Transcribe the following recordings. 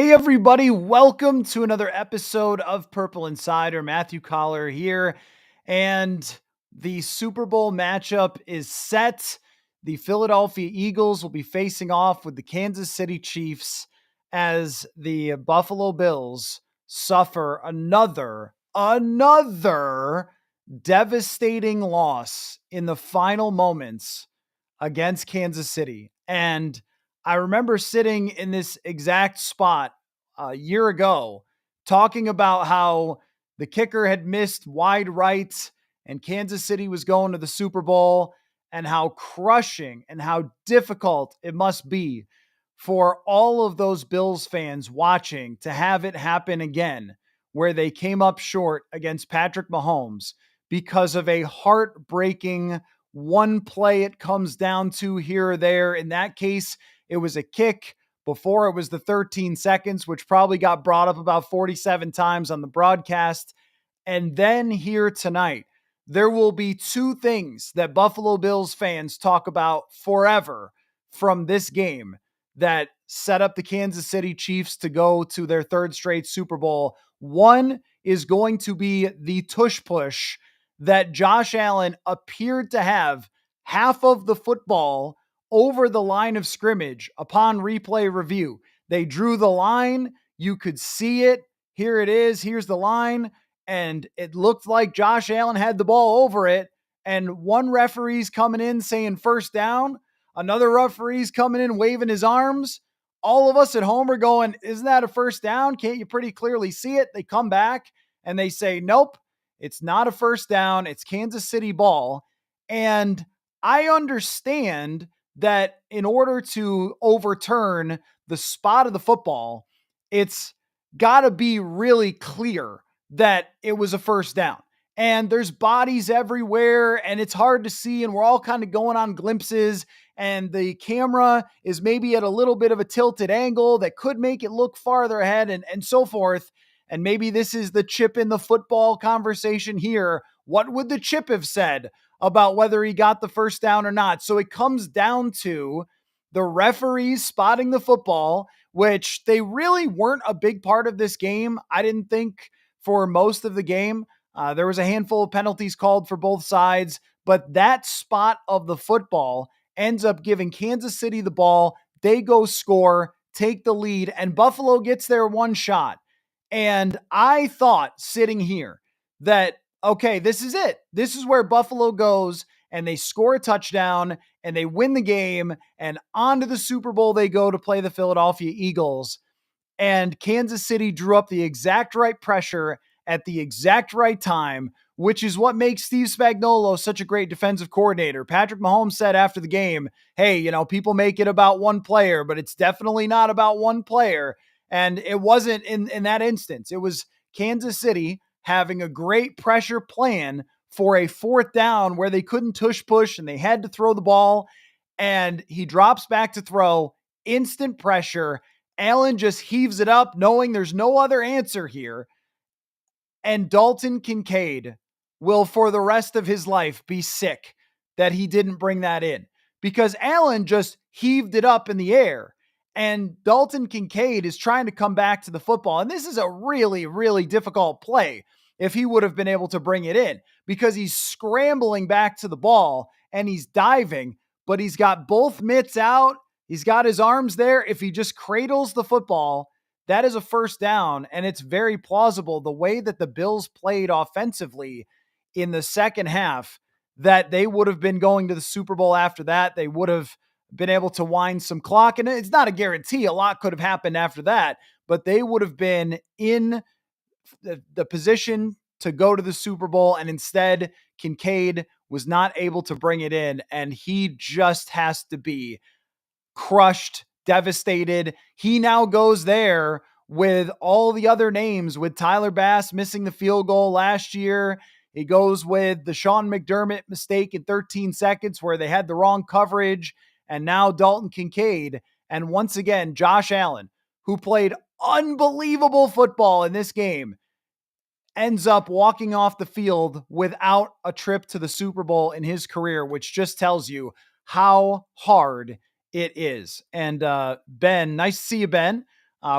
Hey, everybody, welcome to another episode of Purple Insider. Matthew Coller here, and the Super Bowl matchup is set. The Philadelphia Eagles will be facing off with the Kansas City Chiefs as the Buffalo Bills suffer another devastating loss in the final moments against Kansas City. And I remember sitting in this exact spot a year ago talking about how the kicker had missed wide right and Kansas City was going to the Super Bowl, and how crushing and how difficult it must be for all of those Bills fans watching to have it happen again, where they came up short against Patrick Mahomes because of a heartbreaking one play it comes down to here or there. In that case, it was a kick. Before, it was the 13 seconds, which probably got brought up about 47 times on the broadcast. And then here tonight, there will be two things that Buffalo Bills fans talk about forever from this game that set up the Kansas City Chiefs to go to their third straight Super Bowl. One is going to be the tush push that Josh Allen appeared to have half of the football over the line of scrimmage upon replay review. They drew the line. You could see it. Here it is. Here's the line. And it looked like Josh Allen had the ball over it. And one referee's coming in saying first down. Another referee's coming in waving his arms. All of us at home are going, isn't that a first down? Can't you pretty clearly see it? They come back and they say, nope, it's not a first down. It's Kansas City ball. And I understand that in order to overturn the spot of the football, it's got to be really clear that it was a first down. And there's bodies everywhere and it's hard to see. And we're all kind of going on glimpses. And the camera is maybe at a little bit of a tilted angle that could make it look farther ahead and so forth. And maybe this is the chip in the football conversation here. What would the chip have said about whether he got the first down or not? So it comes down to the referees spotting the football, which they really weren't a big part of this game. I didn't think for most of the game. There was a handful of penalties called for both sides, but that spot of the football ends up giving Kansas City the ball. They go score, take the lead, and Buffalo gets their one shot. And I thought sitting here that, okay, this is it. This is where Buffalo goes and they score a touchdown and they win the game, and on to the Super Bowl they go to play the Philadelphia Eagles. And Kansas City drew up the exact right pressure at the exact right time, which is what makes Steve Spagnuolo such a great defensive coordinator. Patrick Mahomes said after the game, hey, people make it about one player, but it's definitely not about one player. And it wasn't in that instance. It was Kansas City having a great pressure plan for a fourth down where they couldn't tush push and they had to throw the ball. And he drops back to throw, instant pressure. Allen just heaves it up, knowing there's no other answer here. And Dalton Kincaid will, for the rest of his life, be sick that he didn't bring that in, because Allen just heaved it up in the air. And Dalton Kincaid is trying to come back to the football. And this is a really, really difficult play if he would have been able to bring it in, because he's scrambling back to the ball and he's diving, but he's got both mitts out. He's got his arms there. If he just cradles the football, that is a first down. And it's very plausible the way that the Bills played offensively in the second half that they would have been going to the Super Bowl after that. They would have been able to wind some clock. And it's not a guarantee. A lot could have happened after that, but they would have been in the position to go to the Super Bowl. And instead, Kincaid was not able to bring it in. And he just has to be crushed, devastated. He now goes there with all the other names, with Tyler Bass missing the field goal last year. He goes with the Sean McDermott mistake in 13 seconds where they had the wrong coverage. And now Dalton Kincaid. And once again, Josh Allen, who played unbelievable football in this game, ends up walking off the field without a trip to the Super Bowl in his career, which just tells you how hard it is. And Ben, nice to see you, Ben.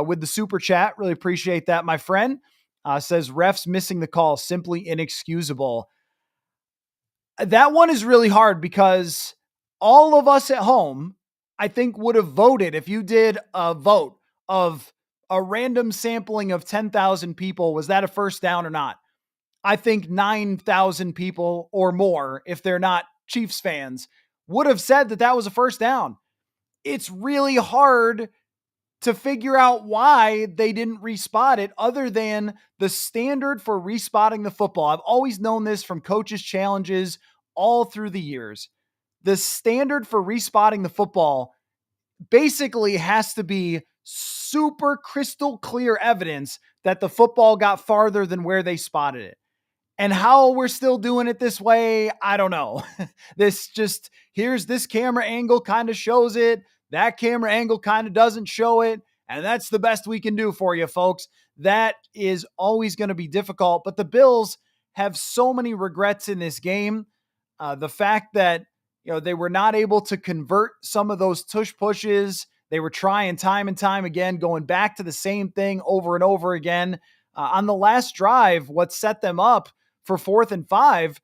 with the super chat. Really appreciate that, my friend. Says refs missing the call, simply inexcusable. That one is really hard because all of us at home, I think, would have voted if you did a vote of a random sampling of 10,000 people. Was that a first down or not? I think 9,000 people or more, if they're not Chiefs fans, would have said that that was a first down. It's really hard to figure out why they didn't respot it other than the standard for respotting the football. I've always known this from coaches' challenges all through the years. The standard for respotting the football basically has to be super crystal clear evidence that the football got farther than where they spotted it. And how we're still doing it this way, I don't know. Here's this camera angle kind of shows it. That camera angle kind of doesn't show it. And that's the best we can do for you, folks. That is always going to be difficult. But the Bills have so many regrets in this game. The fact that they were not able to convert some of those tush pushes. They were trying time and time again, going back to the same thing over and over again. On the last drive, what set them up for 4th and 5,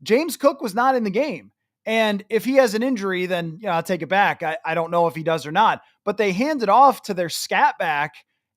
James Cook was not in the game. And if he has an injury, then I'll take it back. I don't know if he does or not. But they hand it off to their scat back,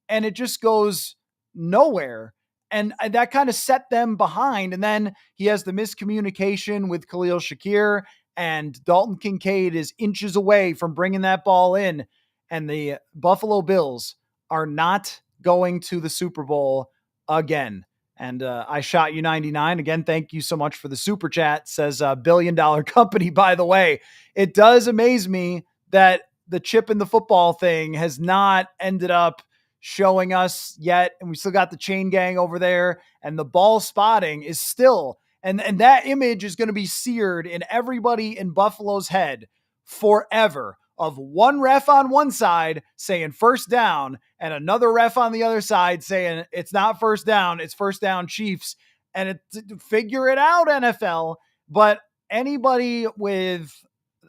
and it just goes nowhere. And that kind of set them behind. And then he has the miscommunication with Khalil Shakir, and Dalton Kincaid is inches away from bringing that ball in. And the Buffalo Bills are not going to the Super Bowl again. And I shot you 99. Again, thank you so much for the super chat. Says $1 billion company, by the way. It does amaze me that the chip in the football thing has not ended up showing us yet. And we still got the chain gang over there. And the ball spotting is still, and that image is going to be seared in everybody in Buffalo's head forever, of one ref on one side saying first down and another ref on the other side saying it's not first down, it's first down Chiefs. And figure it out, NFL. But anybody with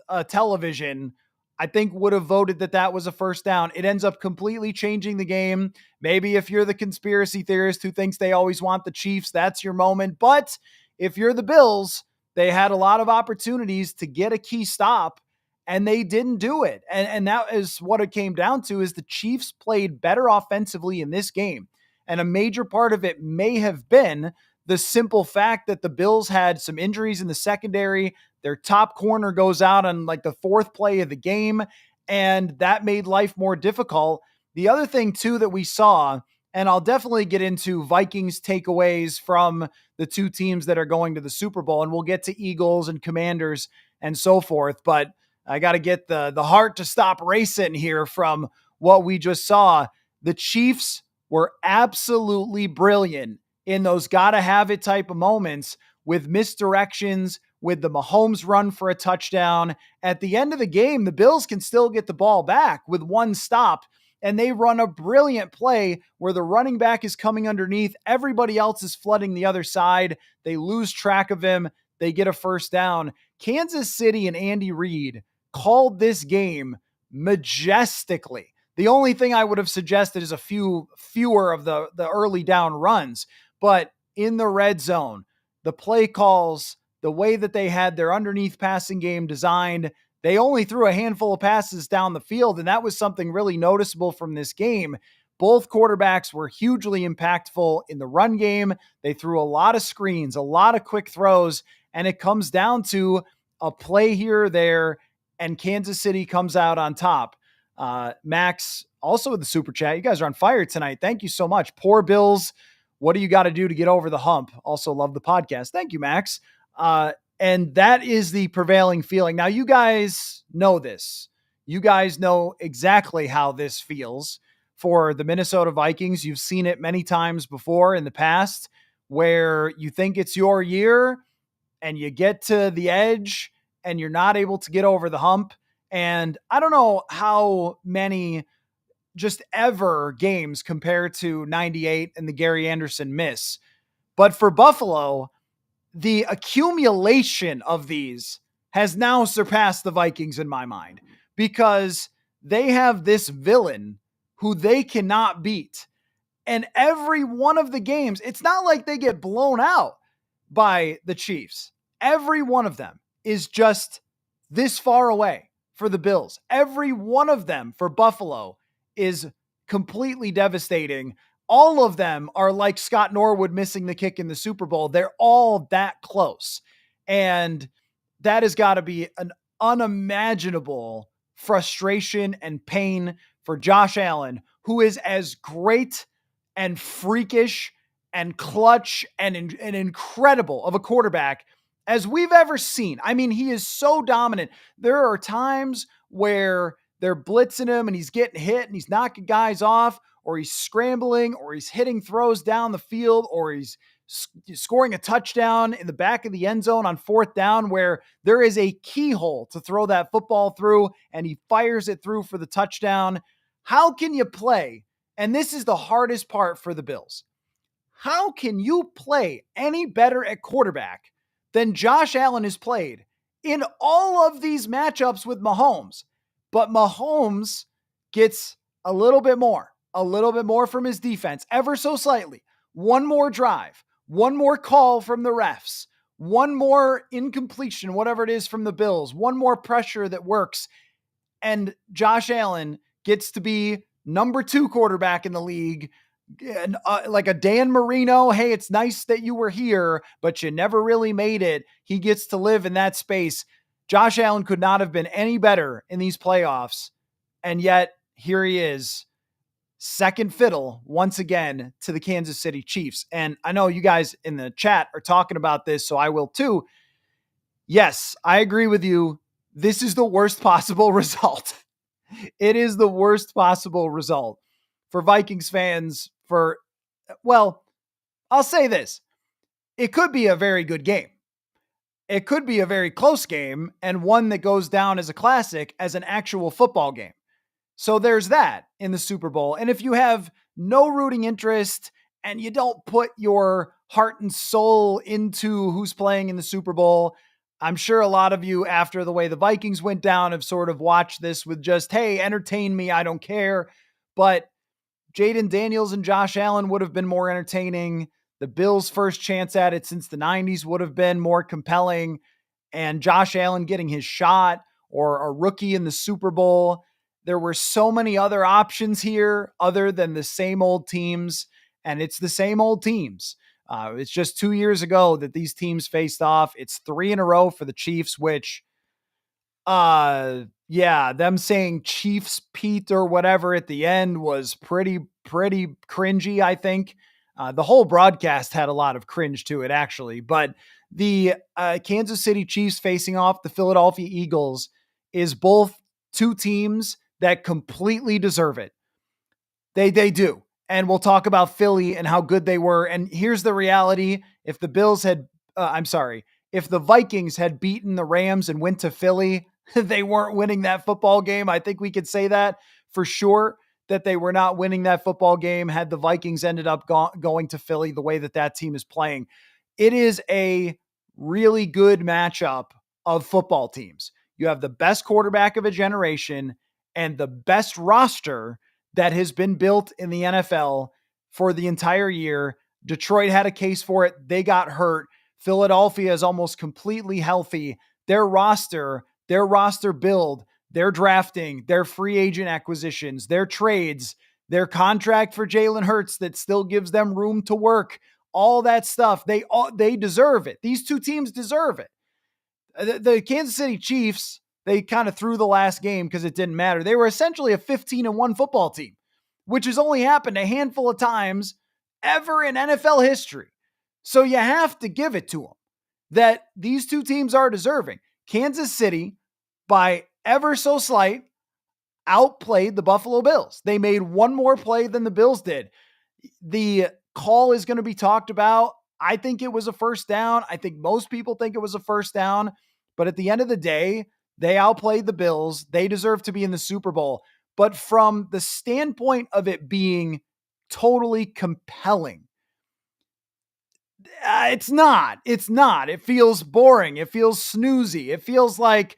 a television, I think, would have voted that that was a first down. It ends up completely changing the game. Maybe if you're the conspiracy theorist who thinks they always want the Chiefs, that's your moment. But if you're the Bills, they had a lot of opportunities to get a key stop, and they didn't do it. And that is what it came down to, is the Chiefs played better offensively in this game. And a major part of it may have been the simple fact that the Bills had some injuries in the secondary. Their top corner goes out on like the 4th play of the game, and that made life more difficult. The other thing, too, that we saw, and I'll definitely get into Vikings takeaways from the two teams that are going to the Super Bowl, and we'll get to Eagles and Commanders and so forth, but I got to get the heart to stop racing here from what we just saw. The Chiefs were absolutely brilliant in those gotta have it type of moments, with misdirections, with the Mahomes run for a touchdown. At the end of the game, the Bills can still get the ball back with one stop, and they run a brilliant play where the running back is coming underneath. Everybody else is flooding the other side. They lose track of him. They get a first down. Kansas City and Andy Reid called this game majestically. The only thing I would have suggested is a fewer of the early down runs, but in the red zone, the play calls, the way that they had their underneath passing game designed, they only threw a handful of passes down the field, and that was something really noticeable from this game. Both quarterbacks were hugely impactful in the run game. They threw a lot of screens, a lot of quick throws, and it comes down to a play here or there, and Kansas City comes out on top. Max, also with the super chat. You guys are on fire tonight. Thank you so much. Poor Bills. What do you got to do to get over the hump? Also love the podcast. Thank you, Max. And that is the prevailing feeling. Now, you guys know this. You guys know exactly how this feels for the Minnesota Vikings. You've seen it many times before in the past, where you think it's your year and you get to the edge and you're not able to get over the hump. And I don't know how many just ever games compared to 98 and the Gary Anderson miss. But for Buffalo, the accumulation of these has now surpassed the Vikings in my mind, because they have this villain who they cannot beat. And every one of the games, it's not like they get blown out by the Chiefs. Every one of them is just this far away for the Bills. Every one of them for Buffalo is completely devastating. All of them are like Scott Norwood missing the kick in the Super Bowl. They're all that close. And that has got to be an unimaginable frustration and pain for Josh Allen, who is as great and freakish and clutch and incredible of a quarterback as we've ever seen. I mean, he is so dominant. There are times where they're blitzing him and he's getting hit and he's knocking guys off, or he's scrambling, or he's hitting throws down the field, or he's scoring a touchdown in the back of the end zone on 4th down where there is a keyhole to throw that football through and he fires it through for the touchdown. How can you play? And this is the hardest part for the Bills. How can you play any better at quarterback than Josh Allen has played in all of these matchups with Mahomes? But Mahomes gets a little bit more from his defense, ever so slightly. One more drive, one more call from the refs, one more incompletion, whatever it is from the Bills, one more pressure that works. And Josh Allen gets to be number 2 quarterback in the league, and, like a Dan Marino. Hey, it's nice that you were here, but you never really made it. He gets to live in that space. Josh Allen could not have been any better in these playoffs. And yet here he is, second fiddle once again to the Kansas City Chiefs. And I know you guys in the chat are talking about this, so I will too. Yes, I agree with you. This is the worst possible result. It is the worst possible result for Vikings fans. Well, I'll say this. It could be a very good game. It could be a very close game and one that goes down as a classic, as an actual football game. So there's that in the Super Bowl. And if you have no rooting interest and you don't put your heart and soul into who's playing in the Super Bowl, I'm sure a lot of you, after the way the Vikings went down, have sort of watched this with just, hey, entertain me, I don't care. But Jaden Daniels and Josh Allen would have been more entertaining. The Bills' first chance at it since the 90s would have been more compelling. And Josh Allen getting his shot, or a rookie in the Super Bowl. There were so many other options here other than the same old teams. And it's the same old teams. It's just 2 years ago that these teams faced off. It's 3 in a row for the Chiefs, which, them saying Chiefs Pete or whatever at the end was pretty cringy, I think. The whole broadcast had a lot of cringe to it, actually. But the Kansas City Chiefs facing off the Philadelphia Eagles is both two teams that completely deserve it. They do. And we'll talk about Philly and how good they were. And here's the reality. If the Vikings had beaten the Rams and went to Philly, they weren't winning that football game. I think we could say that for sure, that they were not winning that football game had the Vikings ended up going to Philly the way that team is playing. It is a really good matchup of football teams. You have the best quarterback of a generation and the best roster that has been built in the NFL for the entire year. Detroit had a case for it. They got hurt. Philadelphia is almost completely healthy. Their roster build, their drafting, their free agent acquisitions, their trades, their contract for Jalen Hurts that still gives them room to work, all that stuff. They deserve it. These two teams deserve it. The Kansas City Chiefs, they kind of threw the last game because it didn't matter. They were essentially a 15-1 football team, which has only happened a handful of times ever in NFL history. So you have to give it to them that these two teams are deserving. Kansas City, by ever so slight, outplayed the Buffalo Bills. They made one more play than the Bills did. The call is going to be talked about. I think it was a first down. I think most people think it was a first down. But at the end of the day, they outplayed the Bills. They deserve to be in the Super Bowl. But from the standpoint of it being totally compelling, it's not. It feels boring. It feels snoozy. It feels like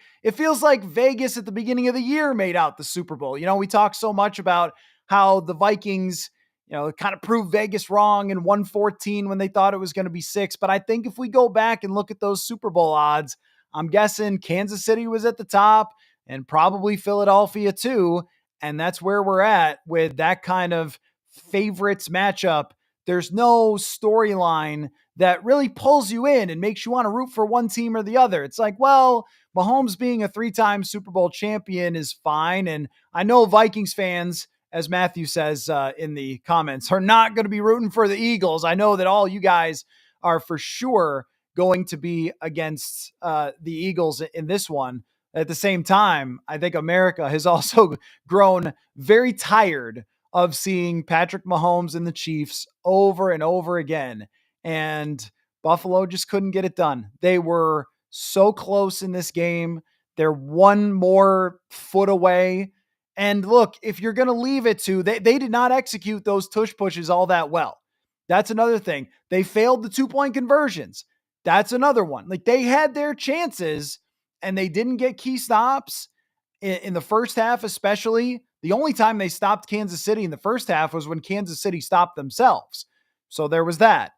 Vegas at the beginning of the year made out the Super Bowl. You know, we talk so much about how the Vikings, kind of proved Vegas wrong and won 14 when they thought it was going to be 6. But I think if we go back and look at those Super Bowl odds, I'm guessing Kansas City was at the top and probably Philadelphia too. And that's where we're at with that kind of favorites matchup. There's no storyline that really pulls you in and makes you want to root for one team or the other. It's like, well, Mahomes being a 3-time Super Bowl champion is fine. And I know Vikings fans, as Matthew says in the comments, are not going to be rooting for the Eagles. I know that all you guys are for sure going to be against the Eagles in this one. At the same time, I think America has also grown very tired of seeing Patrick Mahomes and the Chiefs over and over again. And Buffalo just couldn't get it done. They were so close in this game. They're one more foot away. And look, if you're going to leave it to, they did not execute those tush pushes all that well. That's another thing. They failed the 2-point conversions. That's another one. Like, they had their chances and they didn't get key stops in the first half, especially. The only time they stopped Kansas City in the first half was when Kansas City stopped themselves. So there was that.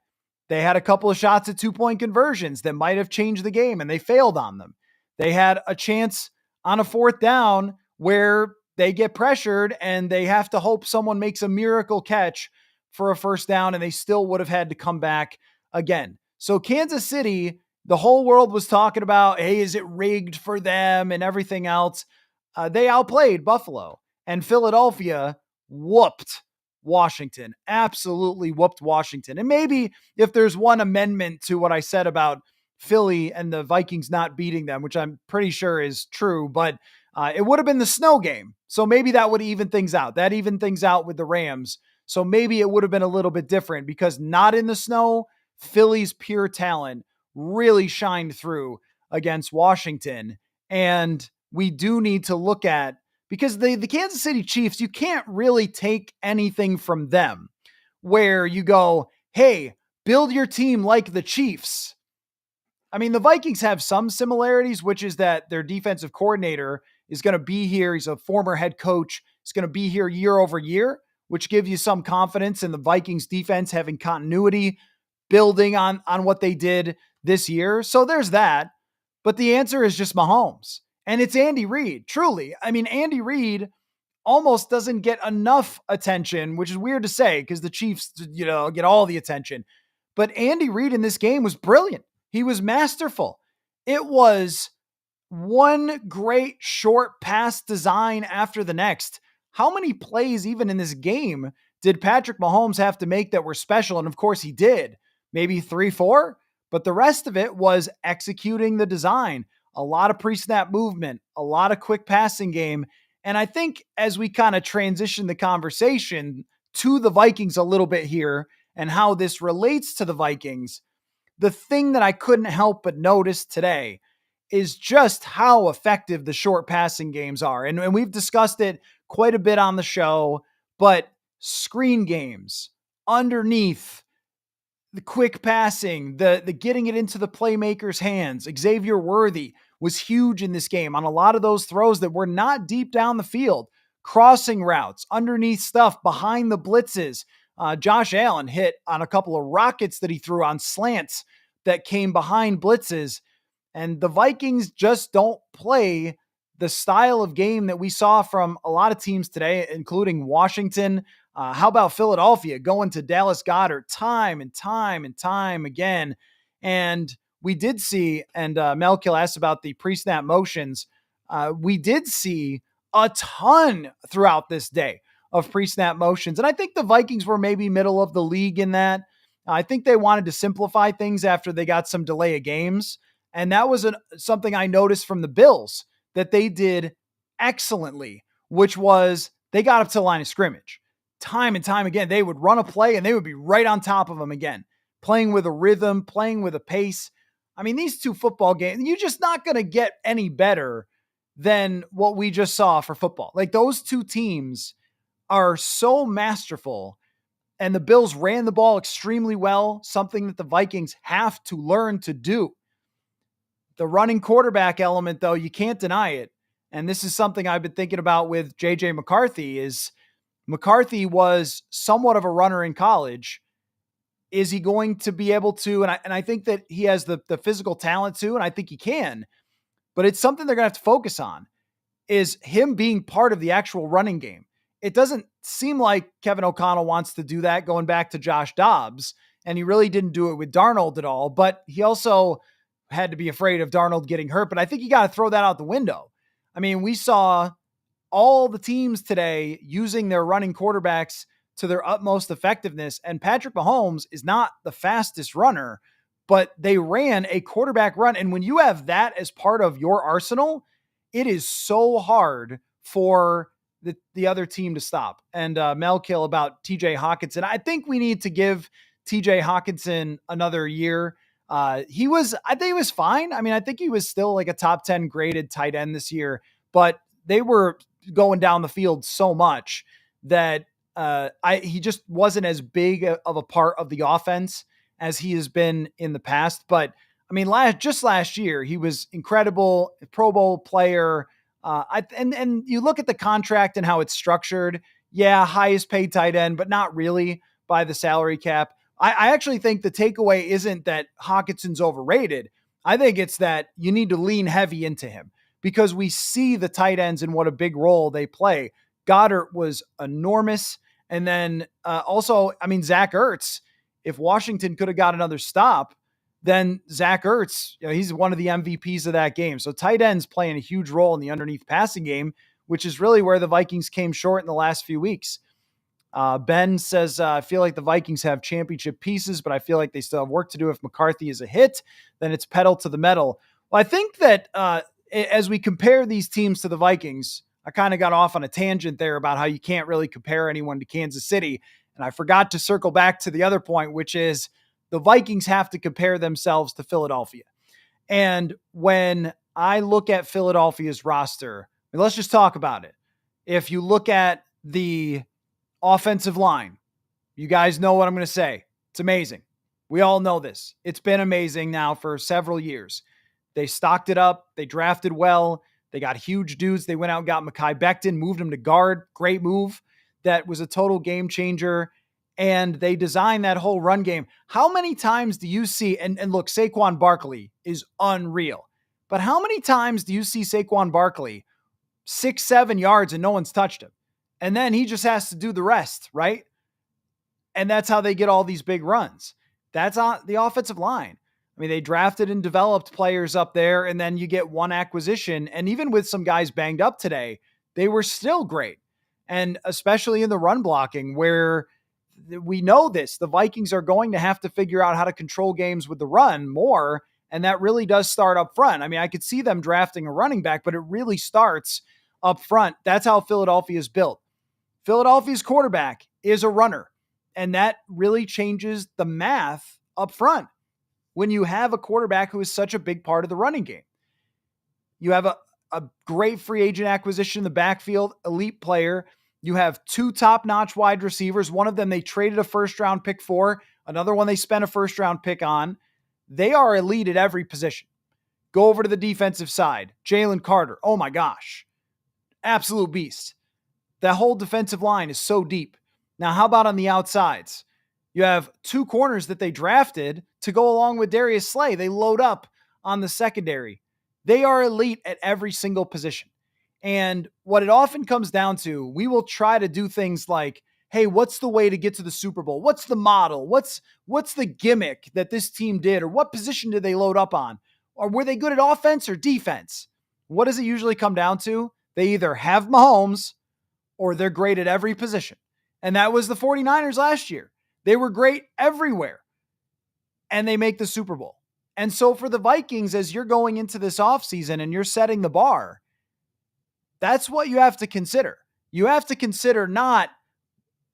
They had a couple of shots at 2-point conversions that might have changed the game, and they failed on them. They had a chance on a 4th down where they get pressured and they have to hope someone makes a miracle catch for a 1st down, and they still would have had to come back again. So Kansas City, the whole world was talking about, hey, is it rigged for them and everything else? They outplayed Buffalo, and Philadelphia whooped Washington, absolutely whooped Washington. And maybe if there's one amendment to what I said about Philly and the Vikings not beating them, which I'm pretty sure is true, but it would have been the snow game. So maybe that would even things out. That evened things out with the Rams. So maybe it would have been a little bit different because not in the snow, Philly's pure talent really shined through against Washington. And we do need to look at, because the Kansas City Chiefs, you can't really take anything from them where you go, hey, build your team like the Chiefs. I mean, the Vikings have some similarities, which is that their defensive coordinator is going to be here. He's a former head coach. He's going to be here year over year, which gives you some confidence in the Vikings defense having continuity, building on what they did this year. So there's that. But the answer is just Mahomes. And it's Andy Reid, truly. I mean, Andy Reid almost doesn't get enough attention, which is weird to say because the Chiefs, get all the attention. But Andy Reid in this game was brilliant. He was masterful. It was one great short pass design after the next. How many plays, even in this game, did Patrick Mahomes have to make that were special? And of course he did. Maybe 3, 4, but the rest of it was executing the design. A lot of pre-snap movement, a lot of quick passing game. And I think as we kind of transition the conversation to the Vikings a little bit here and how this relates to the Vikings, the thing that I couldn't help but notice today is just how effective the short passing games are. And we've discussed it quite a bit on the show, but screen games underneath, the quick passing, the getting it into the playmaker's hands. Xavier Worthy was huge in this game on a lot of those throws that were not deep down the field. Crossing routes, underneath stuff, behind the blitzes. Josh Allen hit on a couple of rockets that he threw on slants that came behind blitzes. And the Vikings just don't play the style of game that we saw from a lot of teams today, including Washington. How about Philadelphia going to Dallas Goedert time and time again? And we did see, and Melkill asked about the pre-snap motions. We did see a ton throughout this day of pre-snap motions. And I think the Vikings were maybe middle of the league in that. I think they wanted to simplify things after they got some delay of games. And that was something I noticed from the Bills that they did excellently, which was they got up to the line of scrimmage. Time and time again, they would run a play and they would be right on top of them again, playing with a rhythm, playing with a pace. I mean, these two football games, you're just not going to get any better than what we just saw for football. Like, those two teams are so masterful, and the Bills ran the ball extremely well, something that the Vikings have to learn to do. The running quarterback element, though, you can't deny it. And this is something I've been thinking about with JJ McCarthy is McCarthy was somewhat of a runner in college. Is he going to be able to? And I think that he has the physical talent too, and I think he can, but it's something they're going to have to focus on, is him being part of the actual running game. It doesn't seem like Kevin O'Connell wants to do that going back to Josh Dobbs, and he really didn't do it with Darnold at all, but he also had to be afraid of Darnold getting hurt, but I think you got to throw that out the window. I mean, we saw all the teams today using their running quarterbacks to their utmost effectiveness. And Patrick Mahomes is not the fastest runner, but they ran a quarterback run. And when you have that as part of your arsenal, it is so hard for the other team to stop. And Melkill about TJ Hawkinson. I think we need to give TJ Hawkinson another year. I think he was fine. I mean, I think he was still like a top 10 graded tight end this year, but they were going down the field so much that he just wasn't as big of a part of the offense as he has been in the past. But I mean, last year, he was incredible, Pro Bowl player. And you look at the contract and how it's structured. Yeah, highest paid tight end, but not really by the salary cap. I actually think the takeaway isn't that Hawkinson's overrated. I think it's that you need to lean heavy into him, because we see the tight ends and what a big role they play. Goddard was enormous. And then also, I mean, Zach Ertz, if Washington could have got another stop, then Zach Ertz, he's one of the MVPs of that game. So tight ends playing a huge role in the underneath passing game, which is really where the Vikings came short in the last few weeks. Ben says, I feel like the Vikings have championship pieces, but I feel like they still have work to do. If McCarthy is a hit, then it's pedal to the metal. Well, I think that as we compare these teams to the Vikings, I kind of got off on a tangent there about how you can't really compare anyone to Kansas City. And I forgot to circle back to the other point, which is the Vikings have to compare themselves to Philadelphia. And when I look at Philadelphia's roster, let's just talk about it. If you look at the offensive line, you guys know what I'm going to say. It's amazing. We all know this. It's been amazing now for several years. They stocked it up. They drafted well. They got huge dudes. They went out and got Mekhi Becton, moved him to guard. Great move. That was a total game changer. And they designed that whole run game. How many times do you see, and look, Saquon Barkley is unreal, but how many times do you see Saquon Barkley 6-7 yards and no one's touched him? And then he just has to do the rest, right? And that's how they get all these big runs. That's on the offensive line. I mean, they drafted and developed players up there, and then you get one acquisition. And even with some guys banged up today, they were still great. And especially in the run blocking, where we know this, the Vikings are going to have to figure out how to control games with the run more. And that really does start up front. I mean, I could see them drafting a running back, but it really starts up front. That's how Philadelphia is built. Philadelphia's quarterback is a runner, and that really changes the math up front. When you have a quarterback who is such a big part of the running game, you have a great free agent acquisition in the backfield, elite player. You have two top-notch wide receivers. One of them they traded a first-round pick for. Another one they spent a first-round pick on. They are elite at every position. Go over to the defensive side. Jalen Carter. Oh my gosh. Absolute beast. That whole defensive line is so deep. Now, how about on the outsides? You have two corners that they drafted to go along with Darius Slay. They load up on the secondary. They are elite at every single position. And what it often comes down to, we will try to do things like, hey, what's the way to get to the Super Bowl? What's the model? What's the gimmick that this team did? Or what position did they load up on? Or were they good at offense or defense? What does it usually come down to? They either have Mahomes or they're great at every position. And that was the 49ers last year. They were great everywhere. And they make the Super Bowl. And so for the Vikings, as you're going into this offseason and you're setting the bar, that's what you have to consider. You have to consider not,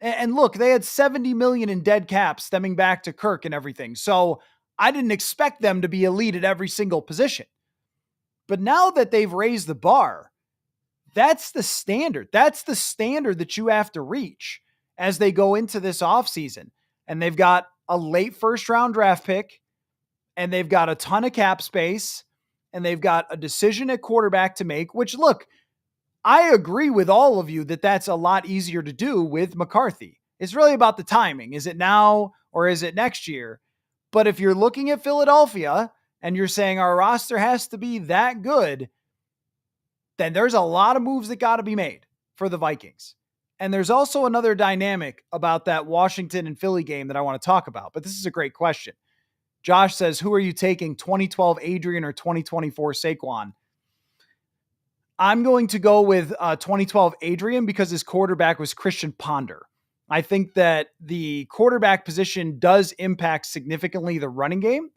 and look, they had $70 million in dead cap stemming back to Kirk and everything. So I didn't expect them to be elite at every single position. But now that they've raised the bar, that's the standard. That's the standard that you have to reach as they go into this offseason. And they've got a late first-round draft pick, and they've got a ton of cap space, and they've got a decision at quarterback to make, which, look, I agree with all of you that that's a lot easier to do with McCarthy. It's really about the timing. Is it now or is it next year? But if you're looking at Philadelphia and you're saying our roster has to be that good, then there's a lot of moves that got to be made for the Vikings. And there's also another dynamic about that Washington and Philly game that I want to talk about. But this is a great question. Josh says, who are you taking, 2012 Adrian or 2024 Saquon? I'm going to go with 2012 Adrian because his quarterback was Christian Ponder. I think that the quarterback position does impact significantly the running game.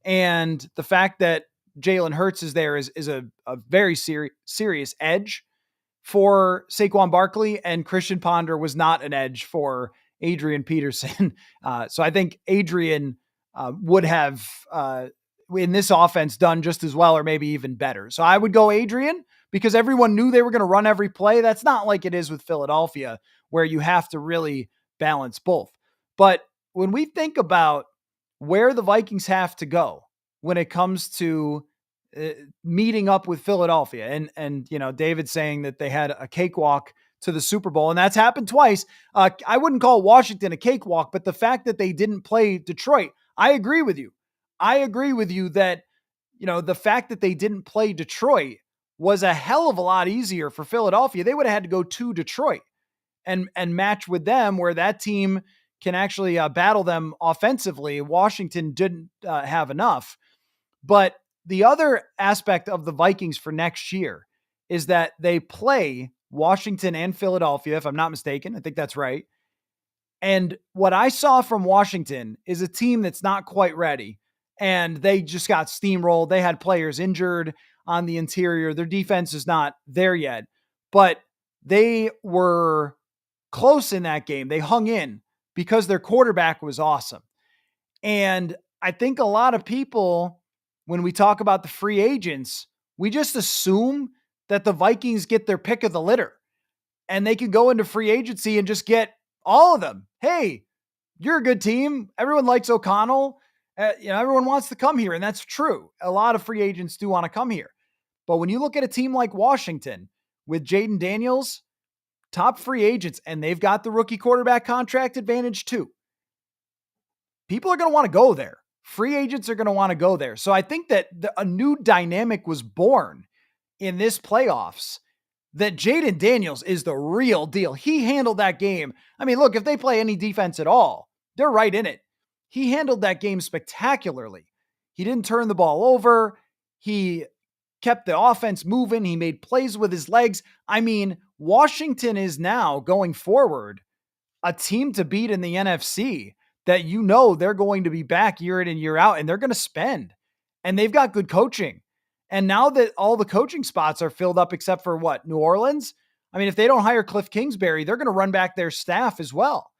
And the fact that Jalen Hurts is there is a very serious edge for Saquon Barkley, and Christian Ponder was not an edge for Adrian Peterson. So I think Adrian would have, in this offense, done just as well or maybe even better. So I would go Adrian because everyone knew they were going to run every play. That's not like it is with Philadelphia, where you have to really balance both. But when we think about where the Vikings have to go when it comes to meeting up with Philadelphia, and David's saying that they had a cakewalk to the Super Bowl, and that's happened twice. I wouldn't call Washington a cakewalk, but the fact that they didn't play Detroit, I agree with you. I agree with you that the fact that they didn't play Detroit was a hell of a lot easier for Philadelphia. They would have had to go to Detroit and match with them, where that team can actually battle them offensively. Washington didn't have enough. But the other aspect of the Vikings for next year is that they play Washington and Philadelphia, if I'm not mistaken. I think that's right. And what I saw from Washington is a team that's not quite ready. And they just got steamrolled. They had players injured on the interior. Their defense is not there yet. But they were close in that game. They hung in because their quarterback was awesome. And I think a lot of people, when we talk about the free agents, we just assume that the Vikings get their pick of the litter and they can go into free agency and just get all of them. Hey, you're a good team. Everyone likes O'Connell. Everyone wants to come here, and that's true. A lot of free agents do want to come here. But when you look at a team like Washington with Jaden Daniels, top free agents, and they've got the rookie quarterback contract advantage too, people are going to want to go there. Free agents are going to want to go there. So I think that a new dynamic was born in this playoffs, that Jaden Daniels is the real deal. He handled that game. I mean, look, if they play any defense at all, they're right in it. He handled that game spectacularly. He didn't turn the ball over. He kept the offense moving. He made plays with his legs. I mean, Washington is now going forward a team to beat in the NFC, that they're going to be back year in and year out, and they're going to spend. And they've got good coaching. And now that all the coaching spots are filled up except for New Orleans? I mean, if they don't hire Cliff Kingsbury, they're going to run back their staff as well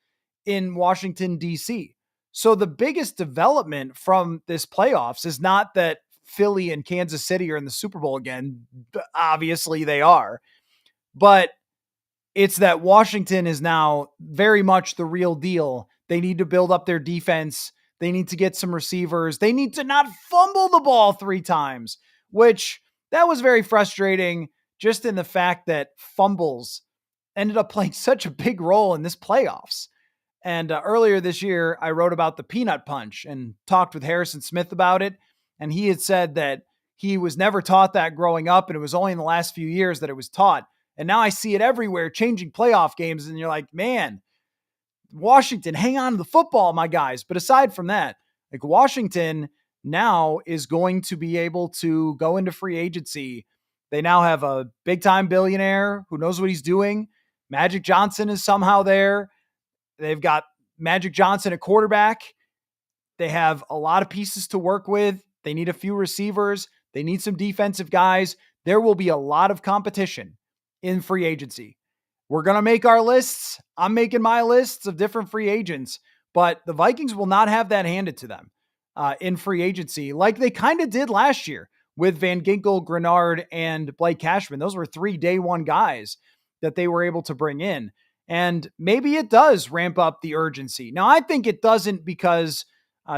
in Washington, D.C. So the biggest development from this playoffs is not that Philly and Kansas City are in the Super Bowl again. Obviously they are. But it's that Washington is now very much the real deal. They need to build up their defense. They need to get some receivers. They need to not fumble the ball 3 times, which that was very frustrating, just in the fact that fumbles ended up playing such a big role in this playoffs. And earlier this year, I wrote about the peanut punch and talked with Harrison Smith about it. And he had said that he was never taught that growing up, and it was only in the last few years that it was taught. And now I see it everywhere, changing playoff games. And you're like, man, Washington, hang on to the football, my guys. But aside from that, like, Washington now is going to be able to go into free agency. They now have a big time billionaire who knows what he's doing. Magic Johnson is somehow there. They've got Magic Johnson at quarterback. They have a lot of pieces to work with. They need a few receivers. They need some defensive guys. There will be a lot of competition in free agency. We're going to make our lists. I'm making my lists of different free agents, but the Vikings will not have that handed to them in free agency like they kind of did last year with Van Ginkel, Grenard, and Blake Cashman. Those were 3 day one guys that they were able to bring in. And maybe it does ramp up the urgency. Now, I think it doesn't, because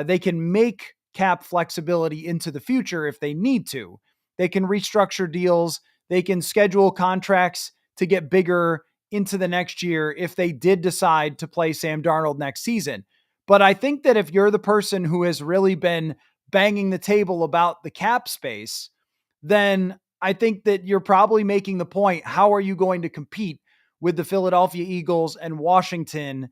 they can make cap flexibility into the future if they need to. They can restructure deals. they can schedule contracts to get bigger into the next year if they did decide to play Sam Darnold next season. But I think that if you're the person who has really been banging the table about the cap space, then I think that you're probably making the point, how are you going to compete with the Philadelphia Eagles and Washington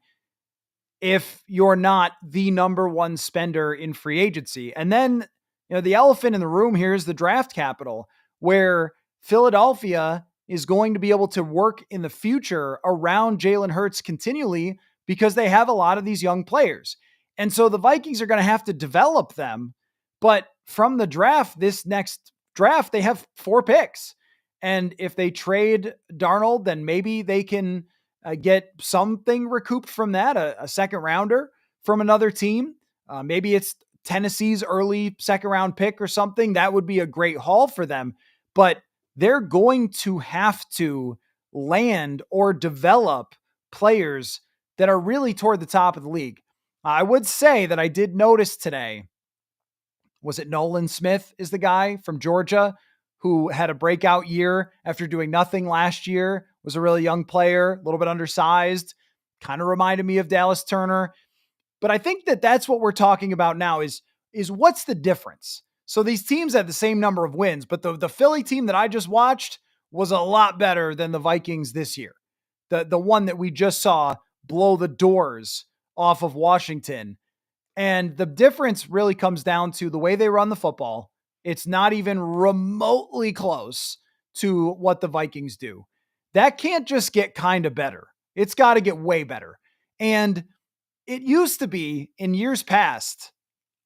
if you're not the number one spender in free agency? And then, the elephant in the room here is the draft capital, where Philadelphia is going to be able to work in the future around Jalen Hurts continually because they have a lot of these young players. And so the Vikings are going to have to develop them. But from the draft, this next draft, they have 4 picks. And if they trade Darnold, then maybe they can get something recouped from that, a second rounder from another team. Maybe it's Tennessee's early second round pick or something. That would be a great haul for them. But they're going to have to land or develop players that are really toward the top of the league. I would say that I did notice today, was it Nolan Smith is the guy from Georgia who had a breakout year after doing nothing last year, was a really young player, a little bit undersized, kind of reminded me of Dallas Turner. But I think that that's what we're talking about now is what's the difference? So these teams had the same number of wins, but the Philly team that I just watched was a lot better than the Vikings this year. The one that we just saw blow the doors off of Washington. And the difference really comes down to the way they run the football. It's not even remotely close to what the Vikings do. That can't just get kind of better. It's got to get way better. And it used to be in years past,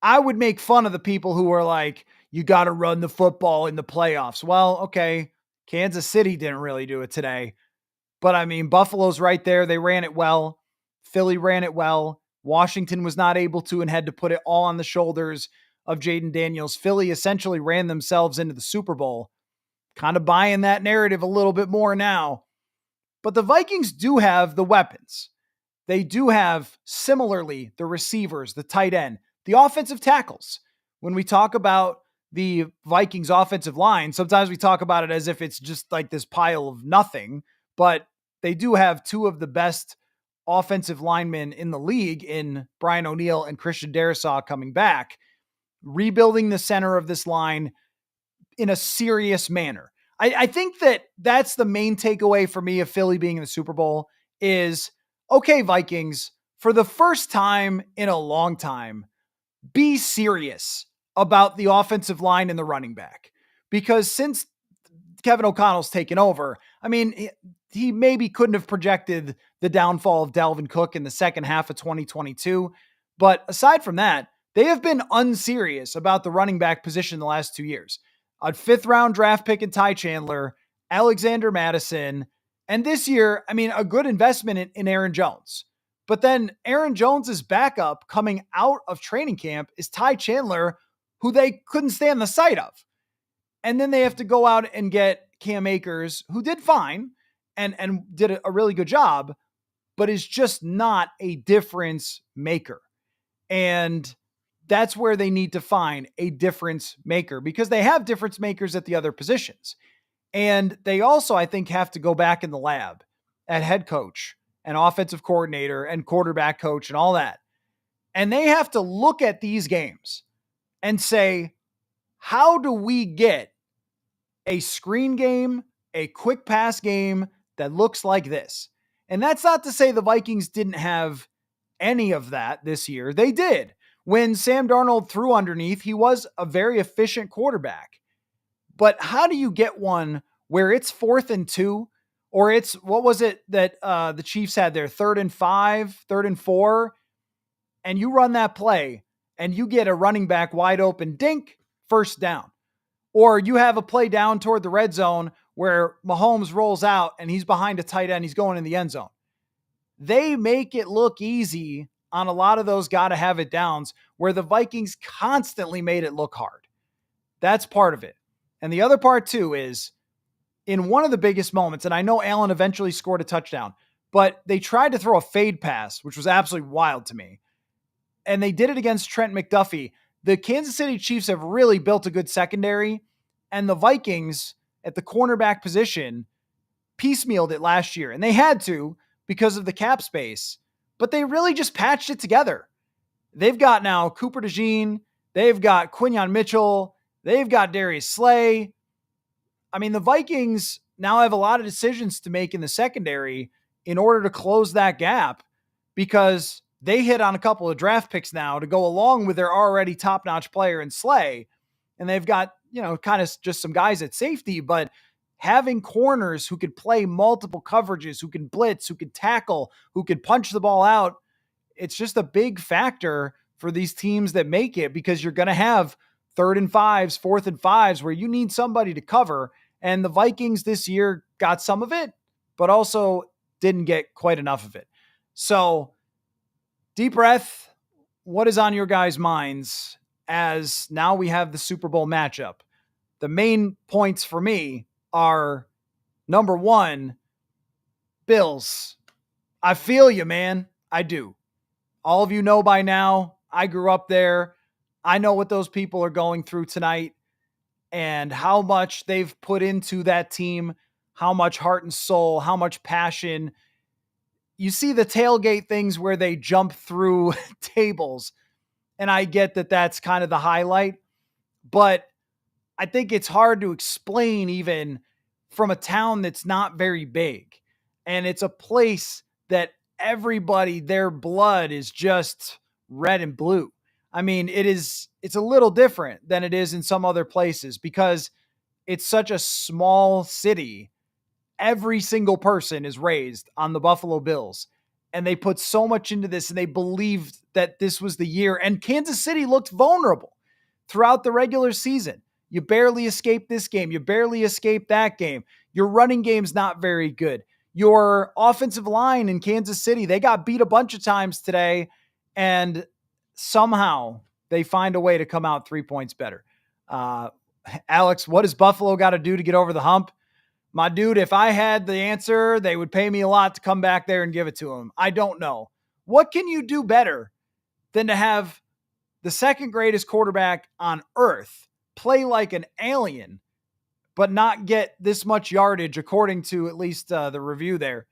I would make fun of the people who were like, you got to run the football in the playoffs. Well, okay, Kansas City didn't really do it today. But I mean, Buffalo's right there. They ran it well. Philly ran it well. Washington was not able to and had to put it all on the shoulders of Jaden Daniels. Philly essentially ran themselves into the Super Bowl. Kind of buying that narrative a little bit more now. But the Vikings do have the weapons. They do have, similarly, the receivers, the tight end, the offensive tackles. When we talk about the Vikings offensive line, sometimes we talk about it as if it's just like this pile of nothing, but they do have 2 of the best offensive linemen in the league in Brian O'Neill and Christian Darrisaw coming back, rebuilding the center of this line in a serious manner. I think that that's the main takeaway for me of Philly being in the Super Bowl is, okay, Vikings, for the first time in a long time, be serious about the offensive line and the running back. Because since Kevin O'Connell's taken over, I mean, he maybe couldn't have projected the downfall of Dalvin Cook in the second half of 2022. But aside from that, they have been unserious about the running back position the last 2 years. A 5th round draft pick in Ty Chandler, Alexander Madison, and this year, I mean, a good investment in Aaron Jones. But then Aaron Jones's backup coming out of training camp is Ty Chandler, who they couldn't stand the sight of. And then they have to go out and get Cam Akers, who did fine and did a really good job, but is just not a difference maker. And that's where they need to find a difference maker, because they have difference makers at the other positions. And they also, I think, have to go back in the lab at head coach and offensive coordinator and quarterback coach and all that. And they have to look at these games and say, how do we get a screen game, a quick pass game that looks like this? And that's not to say the Vikings didn't have any of that this year. They did. When Sam Darnold threw underneath, he was a very efficient quarterback. But how do you get one where it's 4th and 2, or it's, what was it that the Chiefs had there? 3rd and 5, 3rd and 4, and you run that play and you get a running back wide open, dink, first down. Or you have a play down toward the red zone where Mahomes rolls out and he's behind a tight end. He's going in the end zone. They make it look easy on a lot of those gotta have it downs where the Vikings constantly made it look hard. That's part of it. And the other part too is in one of the biggest moments, and I know Allen eventually scored a touchdown, but they tried to throw a fade pass, which was absolutely wild to me. And they did it against Trent McDuffie. The Kansas City Chiefs have really built a good secondary, and the Vikings, at the cornerback position piecemealed it last year, and they had to because of the cap space, but they really just patched it together. They've got now Cooper DeJean, they've got Quinyon Mitchell, they've got Darius Slay. I mean, the Vikings now have a lot of decisions to make in the secondary in order to close that gap, because they hit on a couple of draft picks now to go along with their already top-notch player in Slay. And they've got, kind of just some guys at safety, but having corners who could play multiple coverages, who can blitz, who can tackle, who can punch the ball out, it's just a big factor for these teams that make it, because you're going to have 3rd and 5s, 4th and 5s where you need somebody to cover. And the Vikings this year got some of it, but also didn't get quite enough of it. So, deep breath. What is on your guys' minds as now we have the Super Bowl matchup? The main points for me are, number one, Bills. I feel you, man. I do. All of you know by now, I grew up there. I know what those people are going through tonight and how much they've put into that team, how much heart and soul, how much passion. You see the tailgate things where they jump through tables, and I get that that's kind of the highlight, but I think it's hard to explain even from a town that's not very big. And it's a place that everybody, their blood is just red and blue. I mean, it's a little different than it is in some other places because it's such a small city. Every single person is raised on the Buffalo Bills, and they put so much into this, and they believed that this was the year. And Kansas City looked vulnerable throughout the regular season. You barely escaped this game. You barely escaped that game. Your running game's not very good. Your offensive line in Kansas City, they got beat a bunch of times today, and somehow they find a way to come out 3 points better. Alex, what does Buffalo got to do to get over the hump? My dude, if I had the answer, they would pay me a lot to come back there and give it to them. I don't know. What can you do better than to have the second greatest quarterback on earth play like an alien, but not get this much yardage, according to at least the review there,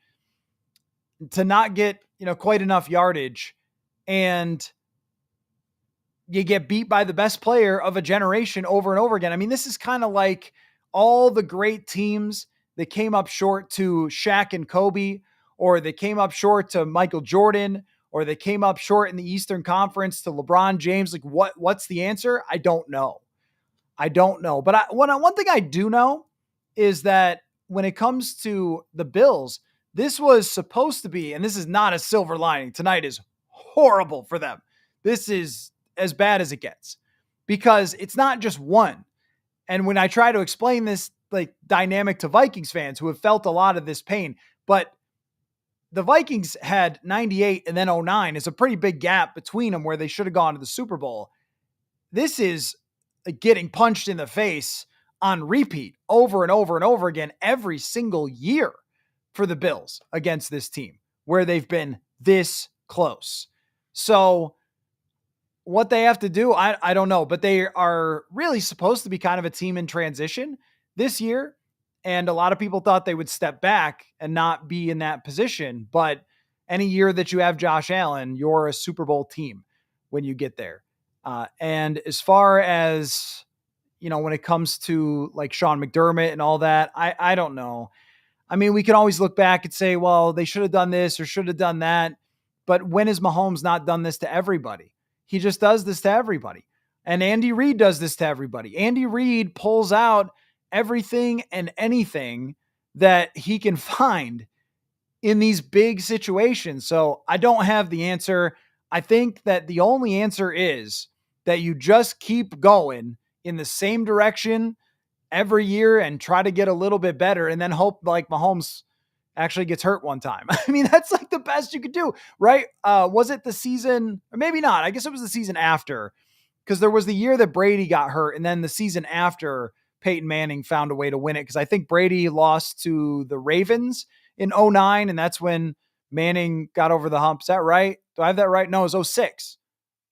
to not get, quite enough yardage, and you get beat by the best player of a generation over and over again. I mean, this is kind of like all the great teams that came up short to Shaq and Kobe, or they came up short to Michael Jordan, or they came up short in the Eastern Conference to LeBron James. Like, what's the answer? I don't know. But one thing I do know is that when it comes to the Bills, this was supposed to be, and this is not a silver lining. Tonight is horrible for them. This is as bad as it gets because it's not just one. And when I try to explain this like dynamic to Vikings fans who have felt a lot of this pain, but the Vikings had 98 and then 09 is a pretty big gap between them where they should have gone to the Super Bowl. This is getting punched in the face on repeat over and over and over again every single year for the Bills against this team where they've been this close. So what they have to do, I don't know, but they are really supposed to be kind of a team in transition this year. And a lot of people thought they would step back and not be in that position. But any year that you have Josh Allen, you're a Super Bowl team when you get there. And as far as, when it comes to like Sean McDermott and all that, I don't know. I mean, we can always look back and say, well, they should have done this or should have done that. But when has Mahomes not done this to everybody? He just does this to everybody. And Andy Reid does this to everybody. Andy Reid pulls out everything and anything that he can find in these big situations. So I don't have the answer. I think that the only answer is that you just keep going in the same direction every year and try to get a little bit better and then hope like Mahomes actually gets hurt one time. I mean, that's like the best you could do, right? Was it the season, or maybe not? I guess it was the season after, because there was the year that Brady got hurt, and then the season after Peyton Manning found a way to win it, because I think Brady lost to the Ravens in 09, and that's when Manning got over the hump. Is that right? Do I have that right? No, it was 06.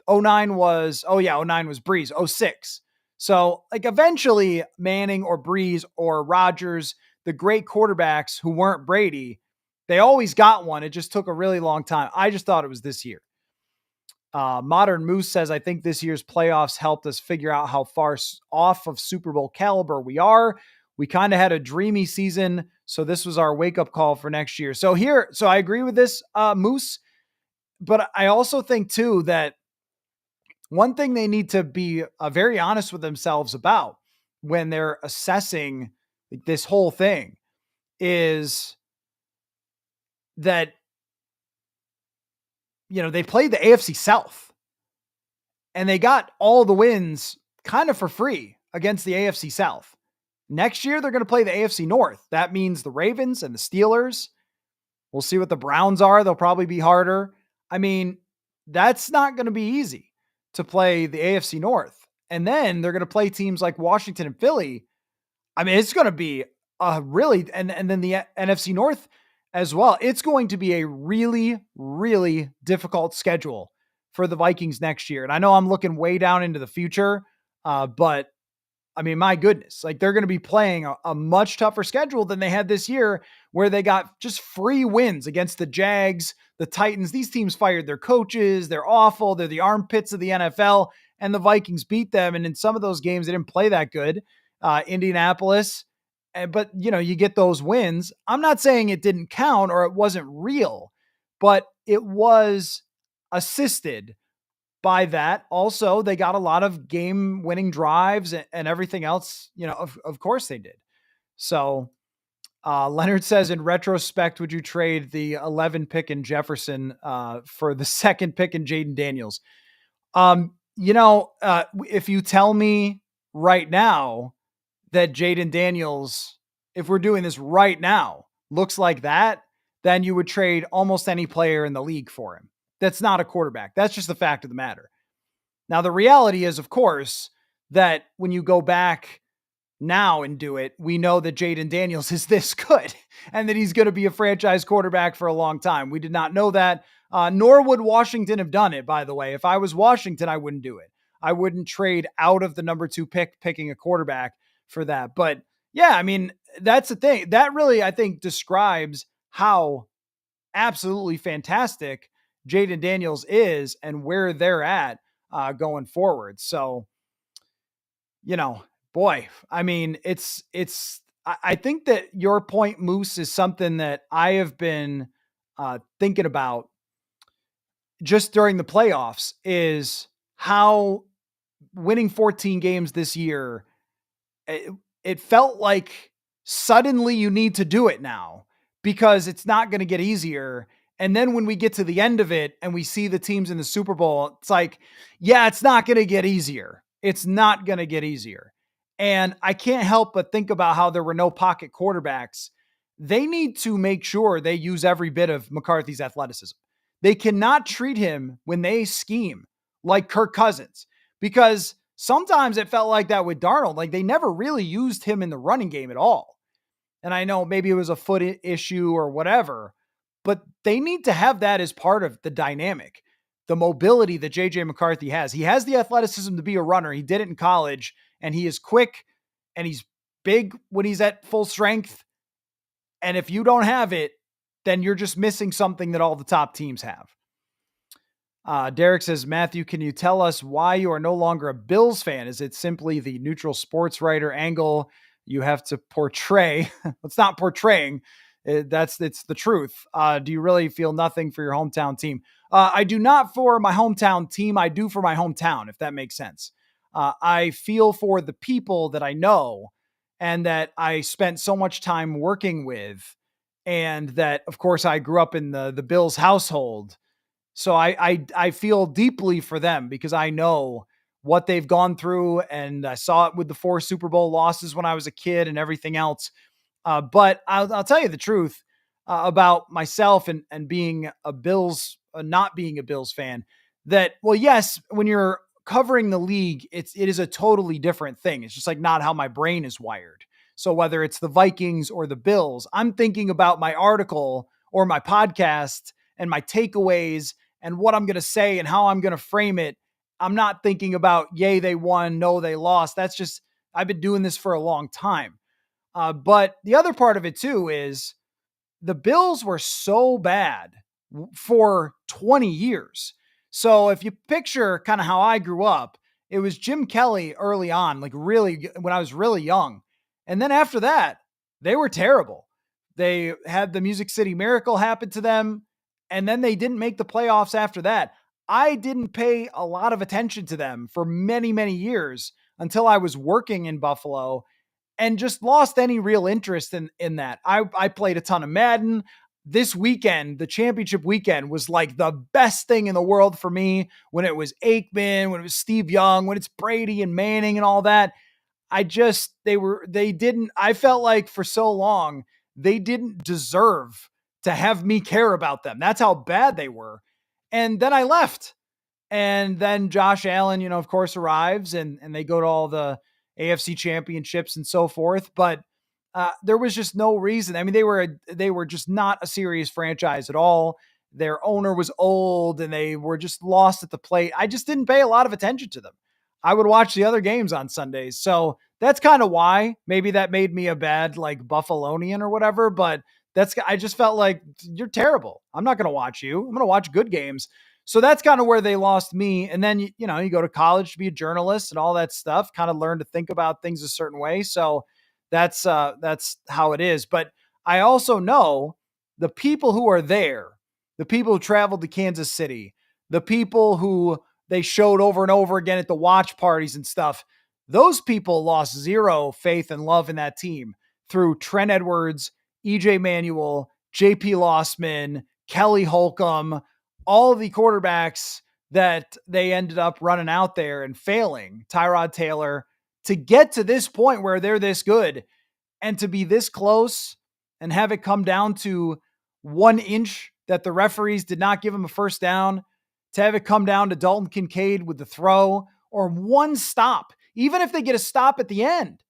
09 was, 09 was Breeze. 06. So, like, eventually Manning or Breeze or Rodgers, the great quarterbacks who weren't Brady, they always got one. It just took a really long time. I just thought it was this year. Modern Moose says, I think this year's playoffs helped us figure out how far off of Super Bowl caliber we are. We kind of had a dreamy season, so this was our wake up call for next year. So I agree with this, Moose, but I also think too that one thing they need to be very honest with themselves about when they're assessing this whole thing is that, they played the AFC South and they got all the wins kind of for free against the AFC South. Next year, they're going to play the AFC North. That means the Ravens and the Steelers. We'll see what the Browns are. They'll probably be harder. I mean, that's not going to be easy to play the AFC North. And then they're going to play teams like Washington and Philly. I mean, it's going to be a really, and then the NFC North as well. It's going to be a really, really difficult schedule for the Vikings next year. And I know I'm looking way down into the future, but I mean, my goodness, like they're going to be playing a much tougher schedule than they had this year, where they got just free wins against the Jags, the Titans. These teams fired their coaches. They're awful. They're the armpits of the NFL, and the Vikings beat them. And in some of those games, they didn't play that good. Indianapolis, but you get those wins. I'm not saying it didn't count or it wasn't real, but it was assisted by that. Also, they got a lot of game winning drives and everything else, of course they did. So Leonard says, in retrospect, would you trade the 11 pick in Jefferson for the second pick in Jaden Daniels? If you tell me right now that Jaden Daniels, if we're doing this right now, looks like that, then you would trade almost any player in the league for him. That's not a quarterback. That's just the fact of the matter. Now, the reality is, of course, that when you go back now and do it, we know that Jaden Daniels is this good and that he's going to be a franchise quarterback for a long time. We did not know that, nor would Washington have done it, by the way. If I was Washington, I wouldn't do it. I wouldn't trade out of the number 2 pick, picking a quarterback for that. But yeah, I mean, that's the thing. That really, I think, describes how absolutely fantastic Jaden Daniels is and where they're at going forward. So, boy, I mean, I think that your point, Moose, is something that I have been thinking about just during the playoffs, is how winning 14 games this year, it felt like suddenly you need to do it now because it's not going to get easier. And then when we get to the end of it and we see the teams in the Super Bowl, it's like, yeah, it's not going to get easier. It's not going to get easier. And I can't help but think about how there were no pocket quarterbacks. They need to make sure they use every bit of McCarthy's athleticism. They cannot treat him when they scheme like Kirk Cousins, because sometimes it felt like that with Darnold. Like they never really used him in the running game at all. And I know maybe it was a foot issue or whatever, but they need to have that as part of the dynamic, the mobility that JJ McCarthy has. He has the athleticism to be a runner. He did it in college, and he is quick and he's big when he's at full strength. And if you don't have it, then you're just missing something that all the top teams have. Derek says, Matthew, can you tell us why you are no longer a Bills fan? Is it simply the neutral sports writer angle you have to portray? It's not portraying. It's the truth. Do you really feel nothing for your hometown team? I do not for my hometown team. I do for my hometown, if that makes sense. I feel for the people that I know and that I spent so much time working with, and that, of course, I grew up in the Bills household. So I feel deeply for them because I know what they've gone through, and I saw it with the 4 Super Bowl losses when I was a kid and everything else. But I'll tell you the truth about myself and being a Bills, not being a Bills fan, that, well, yes, when you're covering the league, it is a totally different thing. It's just like not how my brain is wired. So whether it's the Vikings or the Bills, I'm thinking about my article or my podcast and my takeaways and what I'm going to say and how I'm going to frame it I'm not thinking about, yay, they won, no, they lost. That's just, I've been doing this for a long time. But the other part of it too is the Bills were so bad for 20 years. So if you picture kind of how I grew up, it was Jim Kelly early on, like really when I was really young. And then after that, they were terrible. They had the Music City Miracle happen to them, and then they didn't make the playoffs after that. I didn't pay a lot of attention to them for many, many years until I was working in Buffalo and just lost any real interest in that. I played a ton of Madden. This weekend, the championship weekend, was like the best thing in the world for me when it was Aikman, when it was Steve Young, when it's Brady and Manning and all that. I felt like for so long, they didn't deserve to have me care about them. That's how bad they were. And then I left. And then Josh Allen, of course, arrives and they go to all the AFC championships and so forth. But there was just no reason. I mean, they were just not a serious franchise at all. Their owner was old and they were just lost at the plate. I just didn't pay a lot of attention to them. I would watch the other games on Sundays. So that's kind of why. Maybe that made me a bad like Buffalonian or whatever, but I just felt like you're terrible. I'm not going to watch you. I'm going to watch good games. So that's kind of where they lost me. And then, you go to college to be a journalist and all that stuff, kind of learn to think about things a certain way. So that's how it is. But I also know the people who are there, the people who traveled to Kansas City, the people who they showed over and over again at the watch parties and stuff, those people lost zero faith and love in that team through Trent Edwards, EJ Manuel, JP Lossman, Kelly Holcomb, all of the quarterbacks that they ended up running out there and failing, Tyrod Taylor, to get to this point where they're this good and to be this close and have it come down to 1 inch that the referees did not give him a first down, to have it come down to Dalton Kincaid with the throw or one stop, even if they get a stop at the end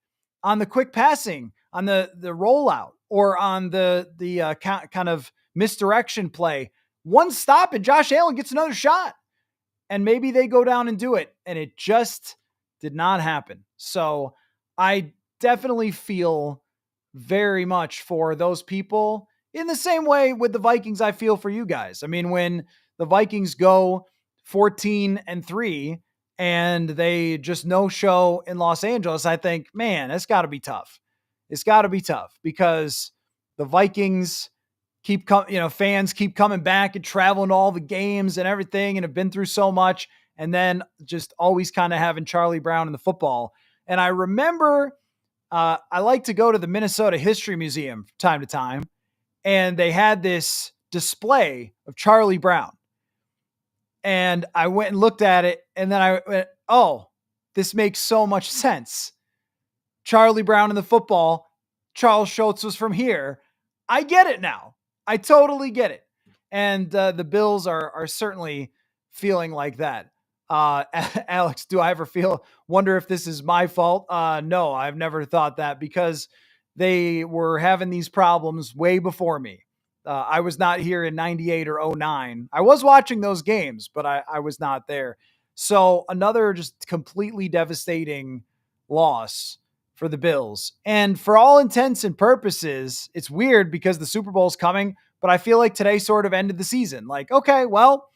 on the quick passing, on the rollout, or on the kind of misdirection play. One stop and Josh Allen gets another shot. And maybe they go down and do it. And it just did not happen. So I definitely feel very much for those people in the same way with the Vikings I feel for you guys. I mean, when the Vikings go 14-3 and they just no show in Los Angeles, I think, man, that's got to be tough. It's got to be tough because the Vikings fans keep coming back and traveling to all the games and everything and have been through so much. And then just always kind of having Charlie Brown in the football. And I remember I like to go to the Minnesota History Museum from time to time. And they had this display of Charlie Brown. And I went and looked at it. And then I went, oh, this makes so much sense. Charlie Brown in the football. Charles Schultz was from here. I get it now. I totally get it. And the Bills are certainly feeling like that. Alex, do I ever wonder if this is my fault? No, I've never thought that because they were having these problems way before me. I was not here in 98 or 09. I was watching those games, but I was not there. So another just completely devastating loss for the Bills. And for all intents and purposes, it's weird because the Super Bowl's coming, but I feel like today sort of ended the season. Like, okay, well,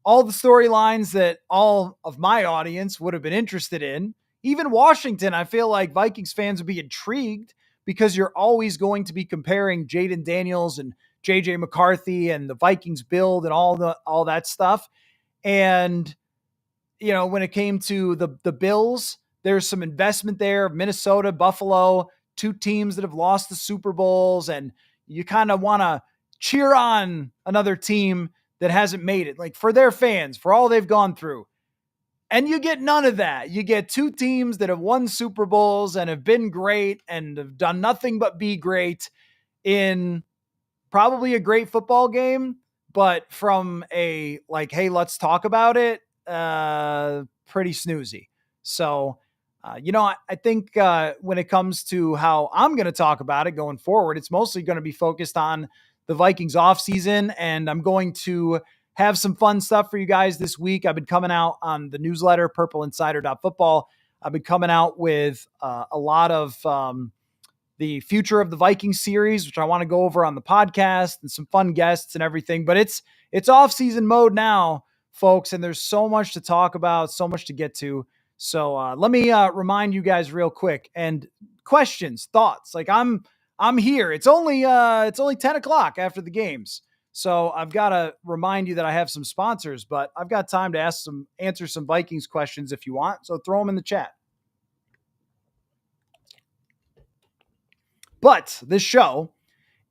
all the storylines that all of my audience would have been interested in, even Washington, I feel like Vikings fans would be intrigued because you're always going to be comparing Jaden Daniels and JJ McCarthy and the Vikings build and all that stuff. And, when it came to the Bills, there's some investment there. Minnesota, Buffalo, two teams that have lost the Super Bowls, and you kind of want to cheer on another team that hasn't made it, like for their fans, for all they've gone through. And you get none of that. You get two teams that have won Super Bowls and have been great and have done nothing but be great in probably a great football game, but from a like, hey, let's talk about it, pretty snoozy. So, I think when it comes to how I'm going to talk about it going forward, it's mostly going to be focused on the Vikings offseason, and I'm going to have some fun stuff for you guys this week. I've been coming out on the newsletter, purpleinsider.football. I've been coming out with a lot of the future of the Vikings series, which I want to go over on the podcast, and some fun guests and everything. But it's off-season mode now, folks, and there's so much to talk about, so much to get to. So let me remind you guys real quick, and questions, thoughts. Like I'm here. It's only 10 o'clock after the games. So I've got to remind you that I have some sponsors, but I've got time to answer some Vikings questions if you want. So throw them in the chat. But this show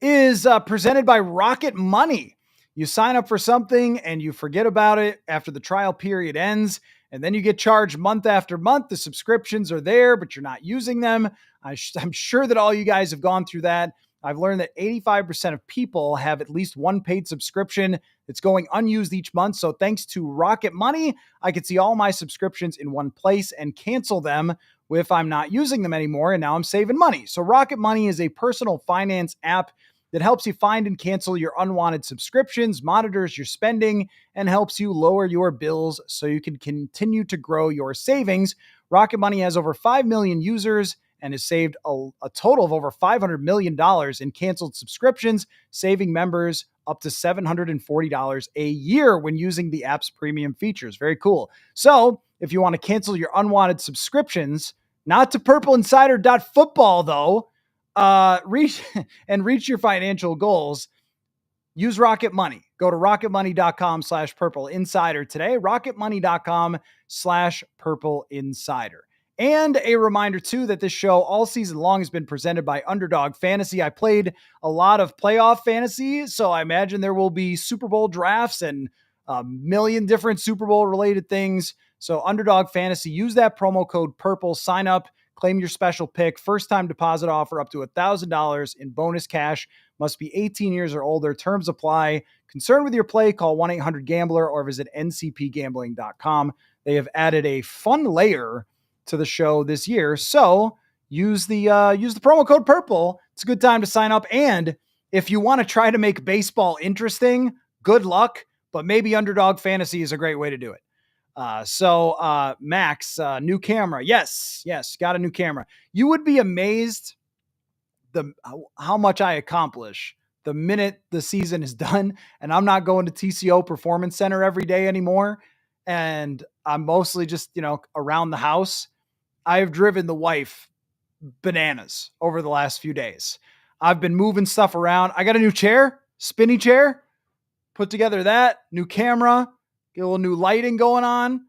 is presented by Rocket Money. You sign up for something and you forget about it after the trial period ends, and then you get charged month after month. The subscriptions are there, but you're not using them. I'm sure that all you guys have gone through that. I've learned that 85% of people have at least one paid subscription that's going unused each month. So thanks to Rocket Money, I can see all my subscriptions in one place and cancel them if I'm not using them anymore, and now I'm saving money. So Rocket Money is a personal finance app that helps you find and cancel your unwanted subscriptions, monitors your spending, and helps you lower your bills so you can continue to grow your savings. Rocket Money has over 5 million users and has saved a total of over $500 million in canceled subscriptions, saving members up to $740 a year when using the app's premium features. Very cool. So if you want to cancel your unwanted subscriptions, not to purpleinsider.football though, reach your financial goals, use Rocket Money. Go to rocketmoney.com/purpleinsider today, rocketmoney.com/purpleinsider. And a reminder, too, that this show all season long has been presented by Underdog Fantasy. I played a lot of playoff fantasy, so I imagine there will be Super Bowl drafts and a million different Super Bowl related things. So Underdog Fantasy, use that promo code PURPLE, sign up, claim your special pick, first-time deposit offer up to $1,000 in bonus cash. Must be 18 years or older. Terms apply. Concerned with your play, call 1-800-GAMBLER or visit ncpgambling.com. They have added a fun layer to the show this year, so use the promo code PURPLE. It's a good time to sign up, and if you want to try to make baseball interesting, good luck, but maybe Underdog Fantasy is a great way to do it. So Max, new camera. Yes, got a new camera. You would be amazed how much I accomplish the minute the season is done, and I'm not going to TCO Performance Center every day anymore, and I'm mostly just, around the house. I've driven the wife bananas over the last few days. I've been moving stuff around. I got a new chair, spinny chair, put together that, new camera, get a little new lighting going on.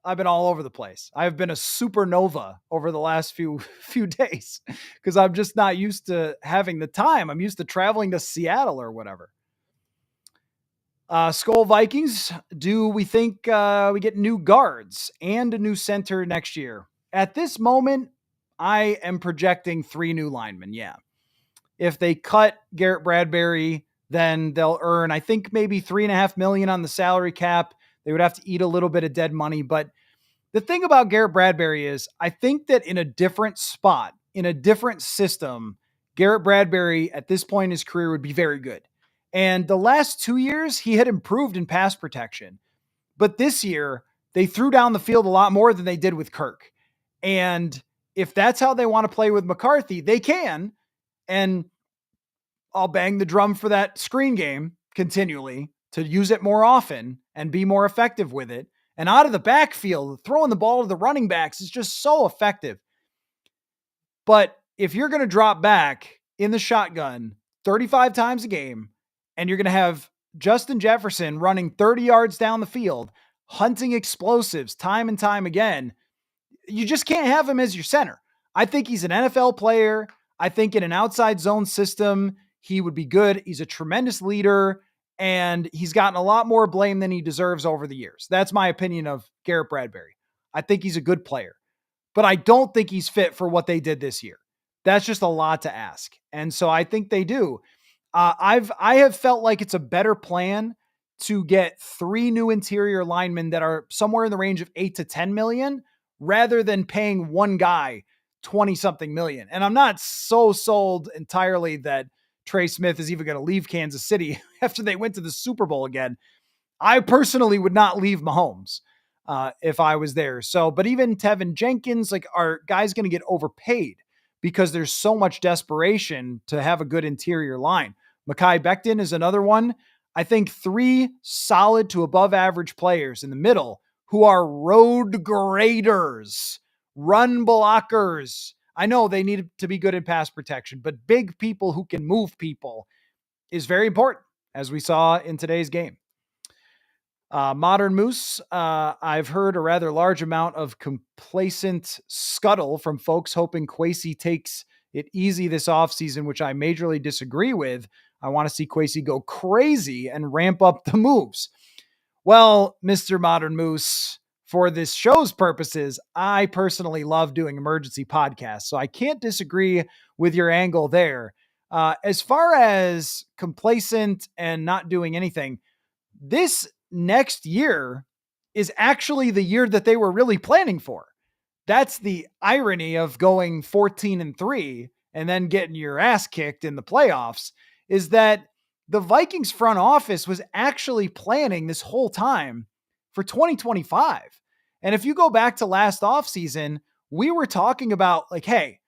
I've been all over the place. I've been a supernova over the last few days because I'm just not used to having the time. I'm used to traveling to Seattle or whatever. Skol Vikings, do we think we get new guards and a new center next year? At this moment, I am projecting 3 new linemen. Yeah. If they cut Garrett Bradbury, then they'll earn, I think, maybe $3.5 million on the salary cap. They would have to eat a little bit of dead money. But the thing about Garrett Bradbury is I think that in a different spot, in a different system, Garrett Bradbury at this point in his career would be very good. And the last 2 years, he had improved in pass protection. But this year, they threw down the field a lot more than they did with Kirk. And if that's how they want to play with McCarthy, they can. And I'll bang the drum for that screen game continually to use it more often and be more effective with it. And out of the backfield, throwing the ball to the running backs is just so effective. But if you're going to drop back in the shotgun 35 times a game, and you're going to have Justin Jefferson running 30 yards down the field, hunting explosives time and time again, you just can't have him as your center. I think he's an NFL player. I think in an outside zone system, he would be good. He's a tremendous leader, and he's gotten a lot more blame than he deserves over the years. That's my opinion of Garrett Bradbury. I think he's a good player, but I don't think he's fit for what they did this year. That's just a lot to ask. And so I think they do. I have felt like it's a better plan to get 3 new interior linemen that are somewhere in the range of 8 to 10 million rather than paying one guy 20 something million. And I'm not so sold entirely that Trey Smith is even going to leave Kansas City after they went to the Super Bowl again. I personally would not leave Mahomes if I was there. So, but even Tevin Jenkins, like, are guys going to get overpaid because there's so much desperation to have a good interior line? Mekhi Becton is another one. I think three solid to above average players in the middle who are road graders, run blockers. I know they need to be good in pass protection, but big people who can move people is very important, as we saw in today's game. Modern Moose, I've heard a rather large amount of complacent scuttle from folks hoping Kwesi takes it easy this offseason, which I majorly disagree with. I want to see Kwesi go crazy and ramp up the moves. Well, Mr. Modern Moose, for this show's purposes, I personally love doing emergency podcasts, so I can't disagree with your angle there. As far as complacent and not doing anything, this next year is actually the year that they were really planning for. That's the irony of going 14-3 and then getting your ass kicked in the playoffs, is that the Vikings front office was actually planning this whole time for 2025. And if you go back to last offseason, we were talking about, like, hey,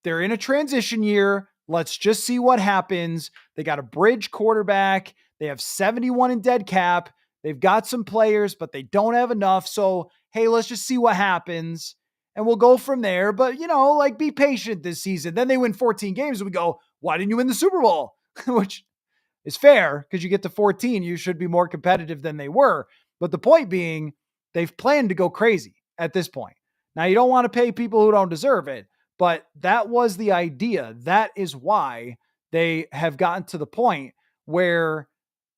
they're in a transition year. Let's just see what happens. They got a bridge quarterback. They have 71 in dead cap. They've got some players, but they don't have enough. So, hey, let's just see what happens. And we'll go from there. But, like, be patient this season. Then they win 14 games and we go, why didn't you win the Super Bowl? Which is fair, because you get to 14, you should be more competitive than they were. But the point being, they've planned to go crazy at this point. Now, you don't want to pay people who don't deserve it, but that was the idea. That is why they have gotten to the point where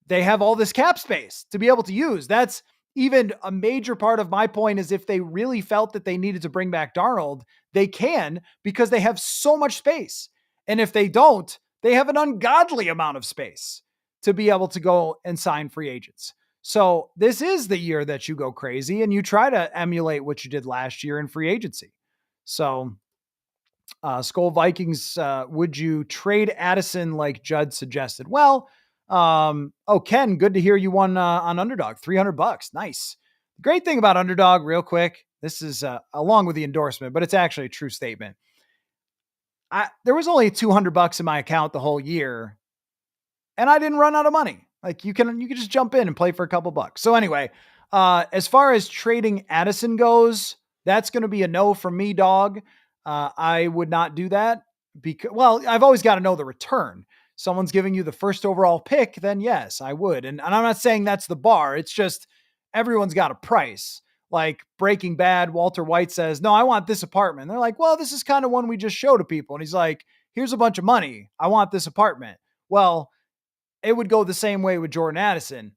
they have all this cap space to be able to use. That's even a major part of my point, is if they really felt that they needed to bring back Darnold, they can, because they have so much space. And if they don't, they have an ungodly amount of space to be able to go and sign free agents. So this is the year that you go crazy and you try to emulate what you did last year in free agency. So Skol Vikings, would you trade Addison like Judd suggested? Well, Ken, good to hear you won on Underdog, $300. Nice. The great thing about Underdog, real quick, this is along with the endorsement, but it's actually a true statement. There was only $200 in my account the whole year, and I didn't run out of money. Like, you can just jump in and play for a couple bucks. So anyway, as far as trading Addison goes, that's going to be a no from me, dog. I would not do that because, well, I've always got to know the return. Someone's giving you the first overall pick, then yes, I would. And I'm not saying that's the bar. It's just everyone's got a price. Like Breaking Bad, Walter White says, no, I want this apartment. And they're like, well, this is kind of one we just show to people. And he's like, here's a bunch of money. I want this apartment. Well, it would go the same way with Jordan Addison.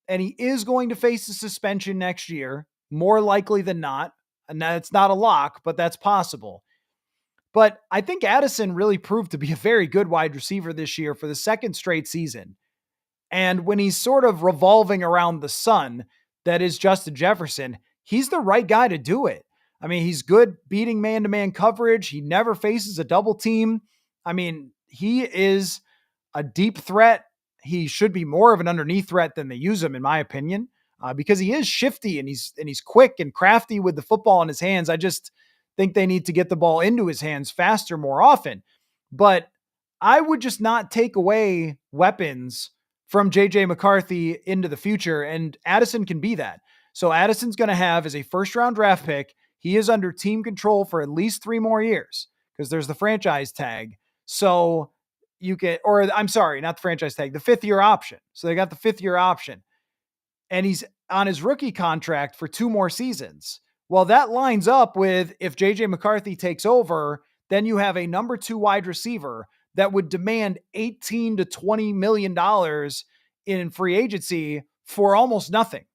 And he is going to face a suspension next year, more likely than not. And that's not a lock, but that's possible. But I think Addison really proved to be a very good wide receiver this year for the second straight season. And when he's sort of revolving around the sun that is Justin Jefferson, he's the right guy to do it. I mean, he's good beating man-to-man coverage. He never faces a double team. I mean, he is a deep threat. He should be more of an underneath threat than they use him, in my opinion, because he is shifty and he's quick and crafty with the football in his hands. I just think they need to get the ball into his hands faster more often. But I would just not take away weapons from JJ McCarthy into the future, and Addison can be that. So Addison's going to have, as a first-round draft pick, he is under team control for at least 3 more years because there's the franchise tag. So you get, or I'm sorry, not the franchise tag, the 5th-year option. So they got the 5th-year option. And he's on his rookie contract for 2 more seasons. Well, that lines up with, if JJ McCarthy takes over, then you have a number 2 wide receiver that would demand $18 to $20 million in free agency for almost nothing.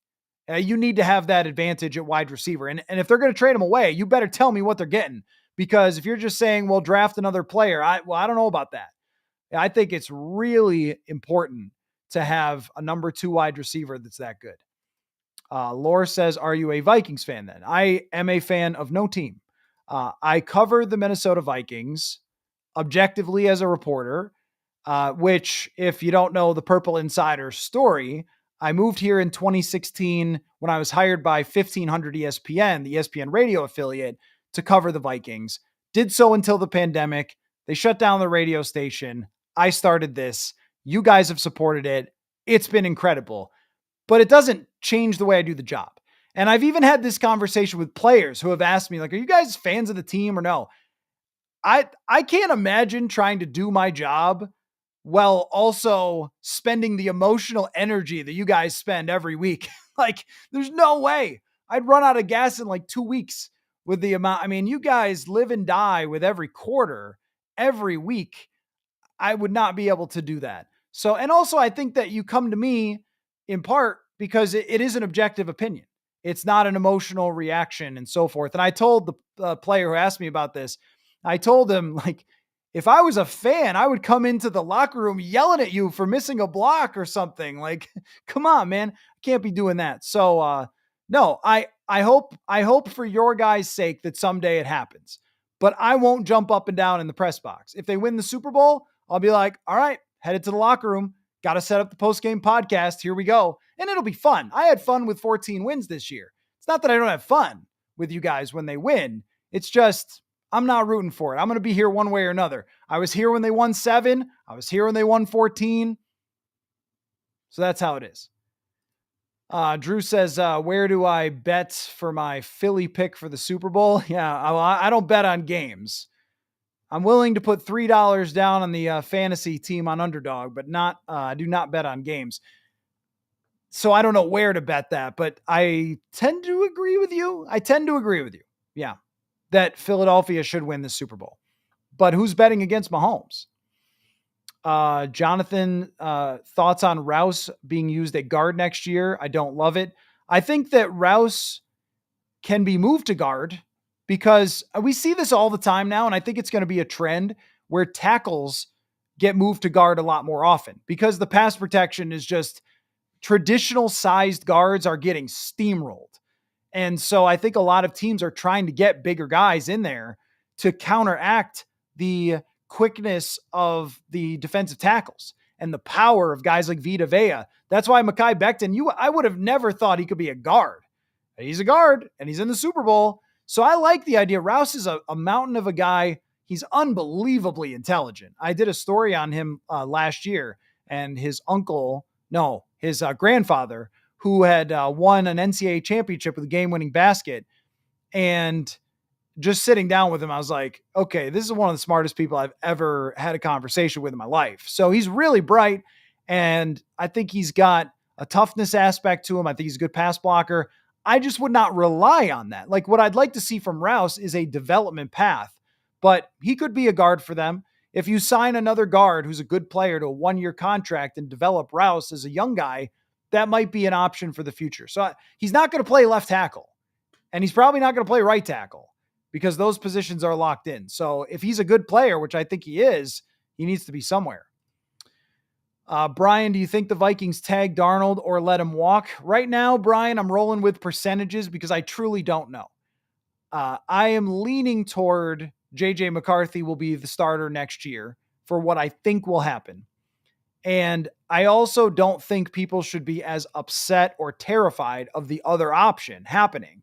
You need to have that advantage at wide receiver. And if they're going to trade him away, you better tell me what they're getting. Because if you're just saying, well, draft another player, I don't know about that. I think it's really important to have a number 2 wide receiver that's that good. Laura says, are you a Vikings fan then? I am a fan of no team. I cover the Minnesota Vikings objectively as a reporter, which, if you don't know the Purple Insider story, I moved here in 2016 when I was hired by 1500 ESPN, the ESPN radio affiliate, to cover the Vikings. Did so until the pandemic. They shut down the radio station. I started this. You guys have supported it. It's been incredible, but it doesn't change the way I do the job. And I've even had this conversation with players who have asked me, like, are you guys fans of the team or no? I can't imagine trying to do my job while also spending the emotional energy that you guys spend every week. Like, there's no way. I'd run out of gas in like 2 weeks with the amount. I mean, you guys live and die with every quarter, every week. I would not be able to do that. So, and also, I think that you come to me in part because it is an objective opinion. It's not an emotional reaction and so forth. And I told the player who asked me about this, I told him, like, if I was a fan, I would come into the locker room yelling at you for missing a block or something. Like, come on, man, I can't be doing that. So, no, I hope for your guys' sake that someday it happens. But I won't jump up and down in the press box. If they win the Super Bowl, I'll be like, all right, headed to the locker room. Got to set up the post-game podcast. Here we go. And it'll be fun. I had fun with 14 wins this year. It's not that I don't have fun with you guys when they win. It's just, I'm not rooting for it. I'm going to be here one way or another. I was here when they won 7. I was here when they won 14. So that's how it is. Drew says, where do I bet for my Philly pick for the Super Bowl? Yeah, I don't bet on games. I'm willing to put $3 down on the fantasy team on underdog, but I do not bet on games. So I don't know where to bet that, but I tend to agree with you. Yeah, that Philadelphia should win the Super Bowl. But who's betting against Mahomes? Jonathan, thoughts on Rouse being used at guard next year? I don't love it. I think that Rouse can be moved to guard because we see this all the time now. And I think it's going to be a trend where tackles get moved to guard a lot more often because the pass protection is just traditional sized guards are getting steamrolled. And so I think a lot of teams are trying to get bigger guys in there to counteract the quickness of the defensive tackles and the power of guys like Vita Vea. That's why Mekhi Becton, I would have never thought he could be a guard. He's a guard and he's in the Super Bowl. So I like the idea. Rouse is a mountain of a guy. He's unbelievably intelligent. I did a story on him last year, and his grandfather, who had won an NCAA championship with a game-winning basket. And just sitting down with him, I was like, okay, this is one of the smartest people I've ever had a conversation with in my life. So he's really bright, and I think he's got a toughness aspect to him. I think he's a good pass blocker. I just would not rely on that. Like, what I'd like to see from Rouse is a development path, but he could be a guard for them. If you sign another guard who's a good player to a 1-year contract and develop Rouse as a young guy, that might be an option for the future. So he's not going to play left tackle, and he's probably not going to play right tackle because those positions are locked in. So if he's a good player, which I think he is, he needs to be somewhere. Brian, do you think the Vikings tag Darnold or let him walk? Right now, Brian, I'm rolling with percentages because I truly don't know. I am leaning toward JJ McCarthy will be the starter next year for what I think will happen. And I also don't think people should be as upset or terrified of the other option happening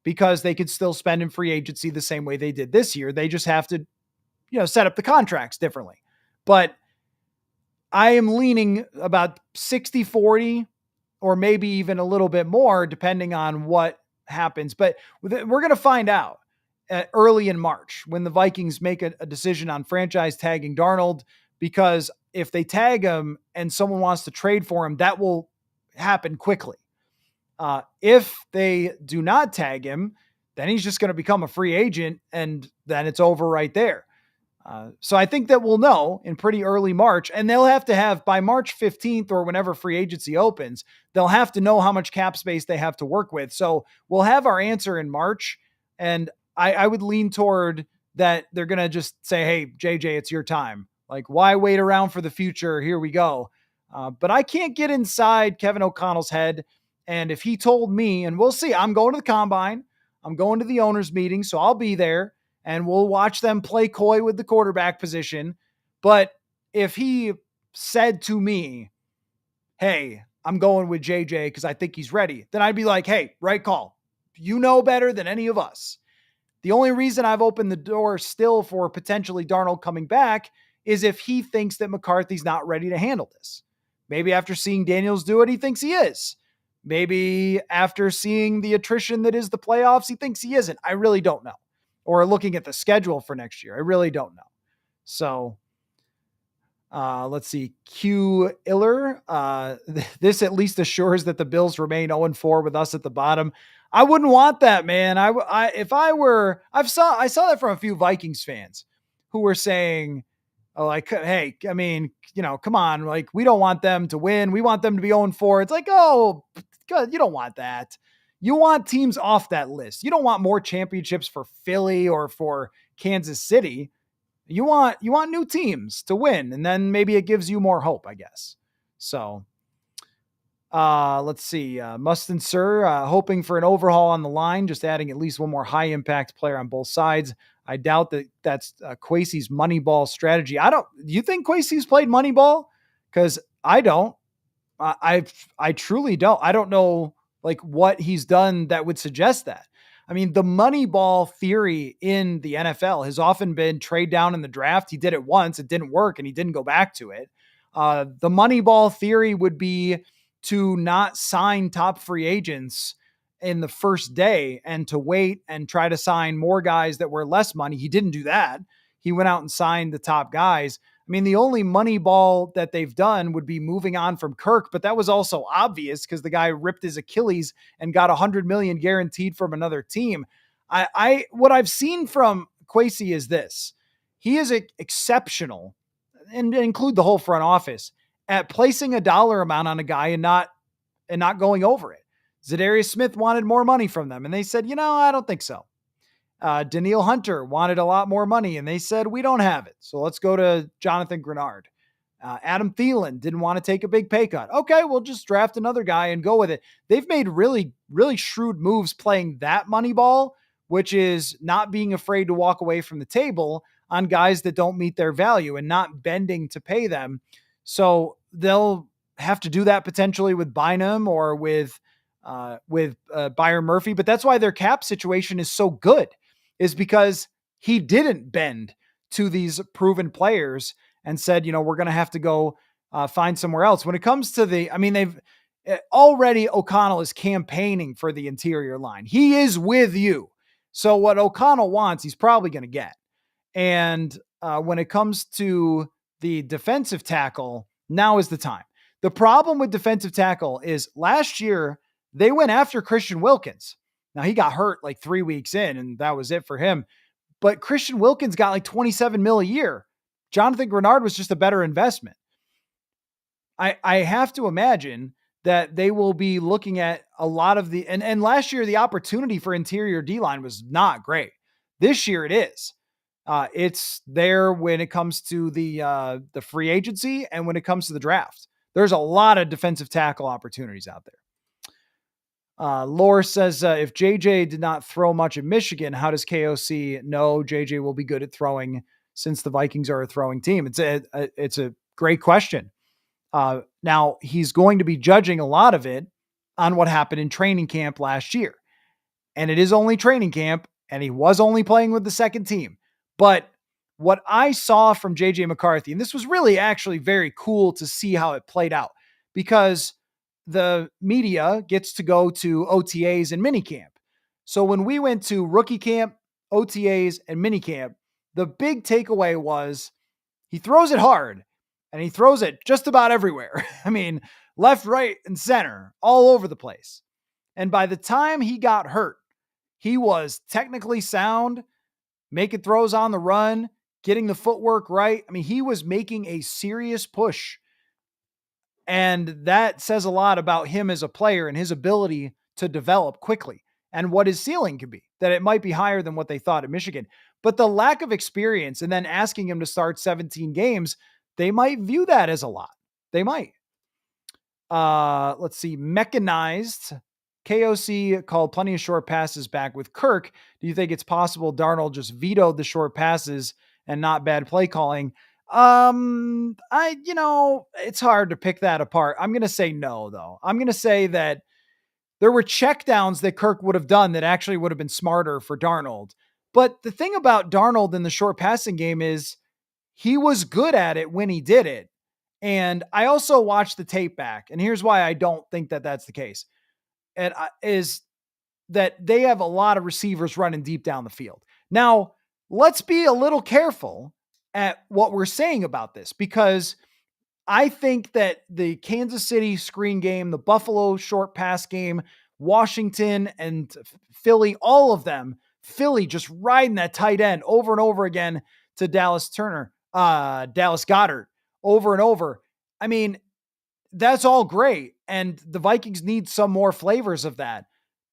because they could still spend in free agency the same way they did this year. They just have to, set up the contracts differently. But I am leaning about 60-40 or maybe even a little bit more depending on what happens. But we're going to find out early in March when the Vikings make a decision on franchise tagging Darnold, because if they tag him and someone wants to trade for him, that will happen quickly. If they do not tag him, then he's just going to become a free agent and then it's over right there. So I think that we'll know in pretty early March, and they'll have to have by March 15th or whenever free agency opens, they'll have to know how much cap space they have to work with. So we'll have our answer in March. And I would lean toward that. They're going to just say, hey, JJ, it's your time. Like, why wait around for the future? Here we go. But I can't get inside Kevin O'Connell's head. And if he told me, and we'll see, I'm going to the combine, I'm going to the owners meeting, so I'll be there. And we'll watch them play coy with the quarterback position. But if he said to me, hey, I'm going with JJ because I think he's ready, then I'd be like, hey, right call. You know better than any of us. The only reason I've opened the door still for potentially Darnold coming back is if he thinks that McCarthy's not ready to handle this. Maybe after seeing Daniels do it, he thinks he is. Maybe after seeing the attrition that is the playoffs, he thinks he isn't. I really don't know. Or looking at the schedule for next year, I really don't know. So let's see. Q Iller. This at least assures that the Bills remain 0-4 with us at the bottom. I wouldn't want that, man. If I were, I saw that from a few Vikings fans who were saying, oh, like, hey, I mean, come on, like, we don't want them to win. We want them to be 0-4. It's like, oh, God, you don't want that. You want teams off that list. You don't want more championships for Philly or for Kansas City. You want new teams to win, and then maybe it gives you more hope, I guess. So let's see. Mustin Sir, hoping for an overhaul on the line, just adding at least one more high impact player on both sides. I doubt that that's Kwesi's Moneyball strategy. Do you think Kwesi's played Moneyball? Because I don't. I truly don't. I don't know like what he's done that would suggest that. I mean, the Moneyball theory in the NFL has often been trade down in the draft. He did it once, it didn't work, and he didn't go back to it. The Moneyball theory would be to not sign top free agents in the first day and to wait and try to sign more guys that were less money. He didn't do that. He went out and signed the top guys. I mean, the only money ball that they've done would be moving on from Kirk, but that was also obvious because the guy ripped his Achilles and got $100 million guaranteed from another team. What I've seen from Kwesi is this: he is exceptional, and include the whole front office, at placing a dollar amount on a guy and not going over it. Zadarius Smith wanted more money from them, and they said, I don't think so. Daniil Hunter wanted a lot more money, and they said, we don't have it. So let's go to Jonathan Grenard. Adam Thielen didn't want to take a big pay cut. Okay, we'll just draft another guy and go with it. They've made really, really shrewd moves playing that money ball, which is not being afraid to walk away from the table on guys that don't meet their value and not bending to pay them. So they'll have to do that potentially with Bynum or with Byron Murphy. But that's why their cap situation is so good, is because he didn't bend to these proven players and said, we're going to have to go find somewhere else. When it comes to they've already, O'Connell is campaigning for the interior line. He is with you. So what O'Connell wants, he's probably going to get. And when it comes to the defensive tackle, now is the time. The problem with defensive tackle is last year they went after Christian Wilkins. Now he got hurt like 3 weeks in and that was it for him. But Christian Wilkins got like $27 million a year. Jonathan Grenard was just a better investment. I have to imagine that they will be looking at a lot of and last year, the opportunity for interior D-line was not great. This year it is. It's there when it comes to the free agency and when it comes to the draft. There's a lot of defensive tackle opportunities out there. Lore says, if JJ did not throw much in Michigan, how does KOC know JJ will be good at throwing since the Vikings are a throwing team? It's a great question. Now he's going to be judging a lot of it on what happened in training camp last year. And it is only training camp and he was only playing with the second team. But what I saw from JJ McCarthy, and this was really actually very cool to see how it played out, because the media gets to go to OTAs and minicamp. So when we went to rookie camp, OTAs, and minicamp, the big takeaway was he throws it hard and he throws it just about everywhere. I mean, left, right, and center, all over the place. And by the time he got hurt, he was technically sound, making throws on the run, getting the footwork right. I mean, he was making a serious push. And that says a lot about him as a player and his ability to develop quickly and what his ceiling could be, that it might be higher than what they thought at Michigan. But the lack of experience and then asking him to start 17 games, they might view that as a lot. They might. Let's see. Mechanized. KOC called plenty of short passes back with Kirk. Do you think it's possible Darnold just vetoed the short passes and not bad play calling? It's hard to pick that apart. I'm going to say no, though. I'm going to say that there were checkdowns that Kirk would have done that actually would have been smarter for Darnold. But the thing about Darnold in the short passing game is he was good at it when he did it. And I also watched the tape back. And here's why I don't think that that's the case. Is that they have a lot of receivers running deep down the field. Now, let's be a little careful at what we're saying about this, because I think that the Kansas City screen game, the Buffalo short pass game, Washington and Philly, all of them, Philly just riding that tight end over and over again to Dallas Goddard over and over. I mean, that's all great. And the Vikings need some more flavors of that.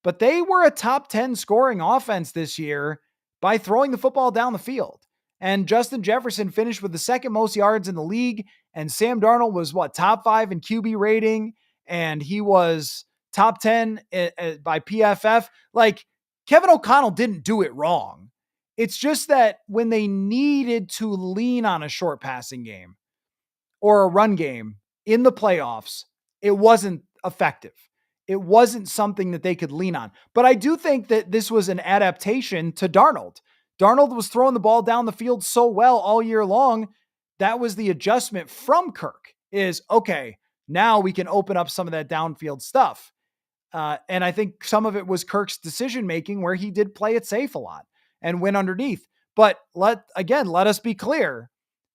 But they were a top 10 scoring offense this year by throwing the football down the field. And Justin Jefferson finished with the second most yards in the league. And Sam Darnold was top 5 in QB rating. And he was top 10 by PFF. Like, Kevin O'Connell didn't do it wrong. It's just that when they needed to lean on a short passing game or a run game in the playoffs, it wasn't effective. It wasn't something that they could lean on. But I do think that this was an adaptation to Darnold. Darnold was throwing the ball down the field so well all year long. That was the adjustment from Kirk is, okay, now we can open up some of that downfield stuff. And I think some of it was Kirk's decision-making where he did play it safe a lot and went underneath. But let us be clear.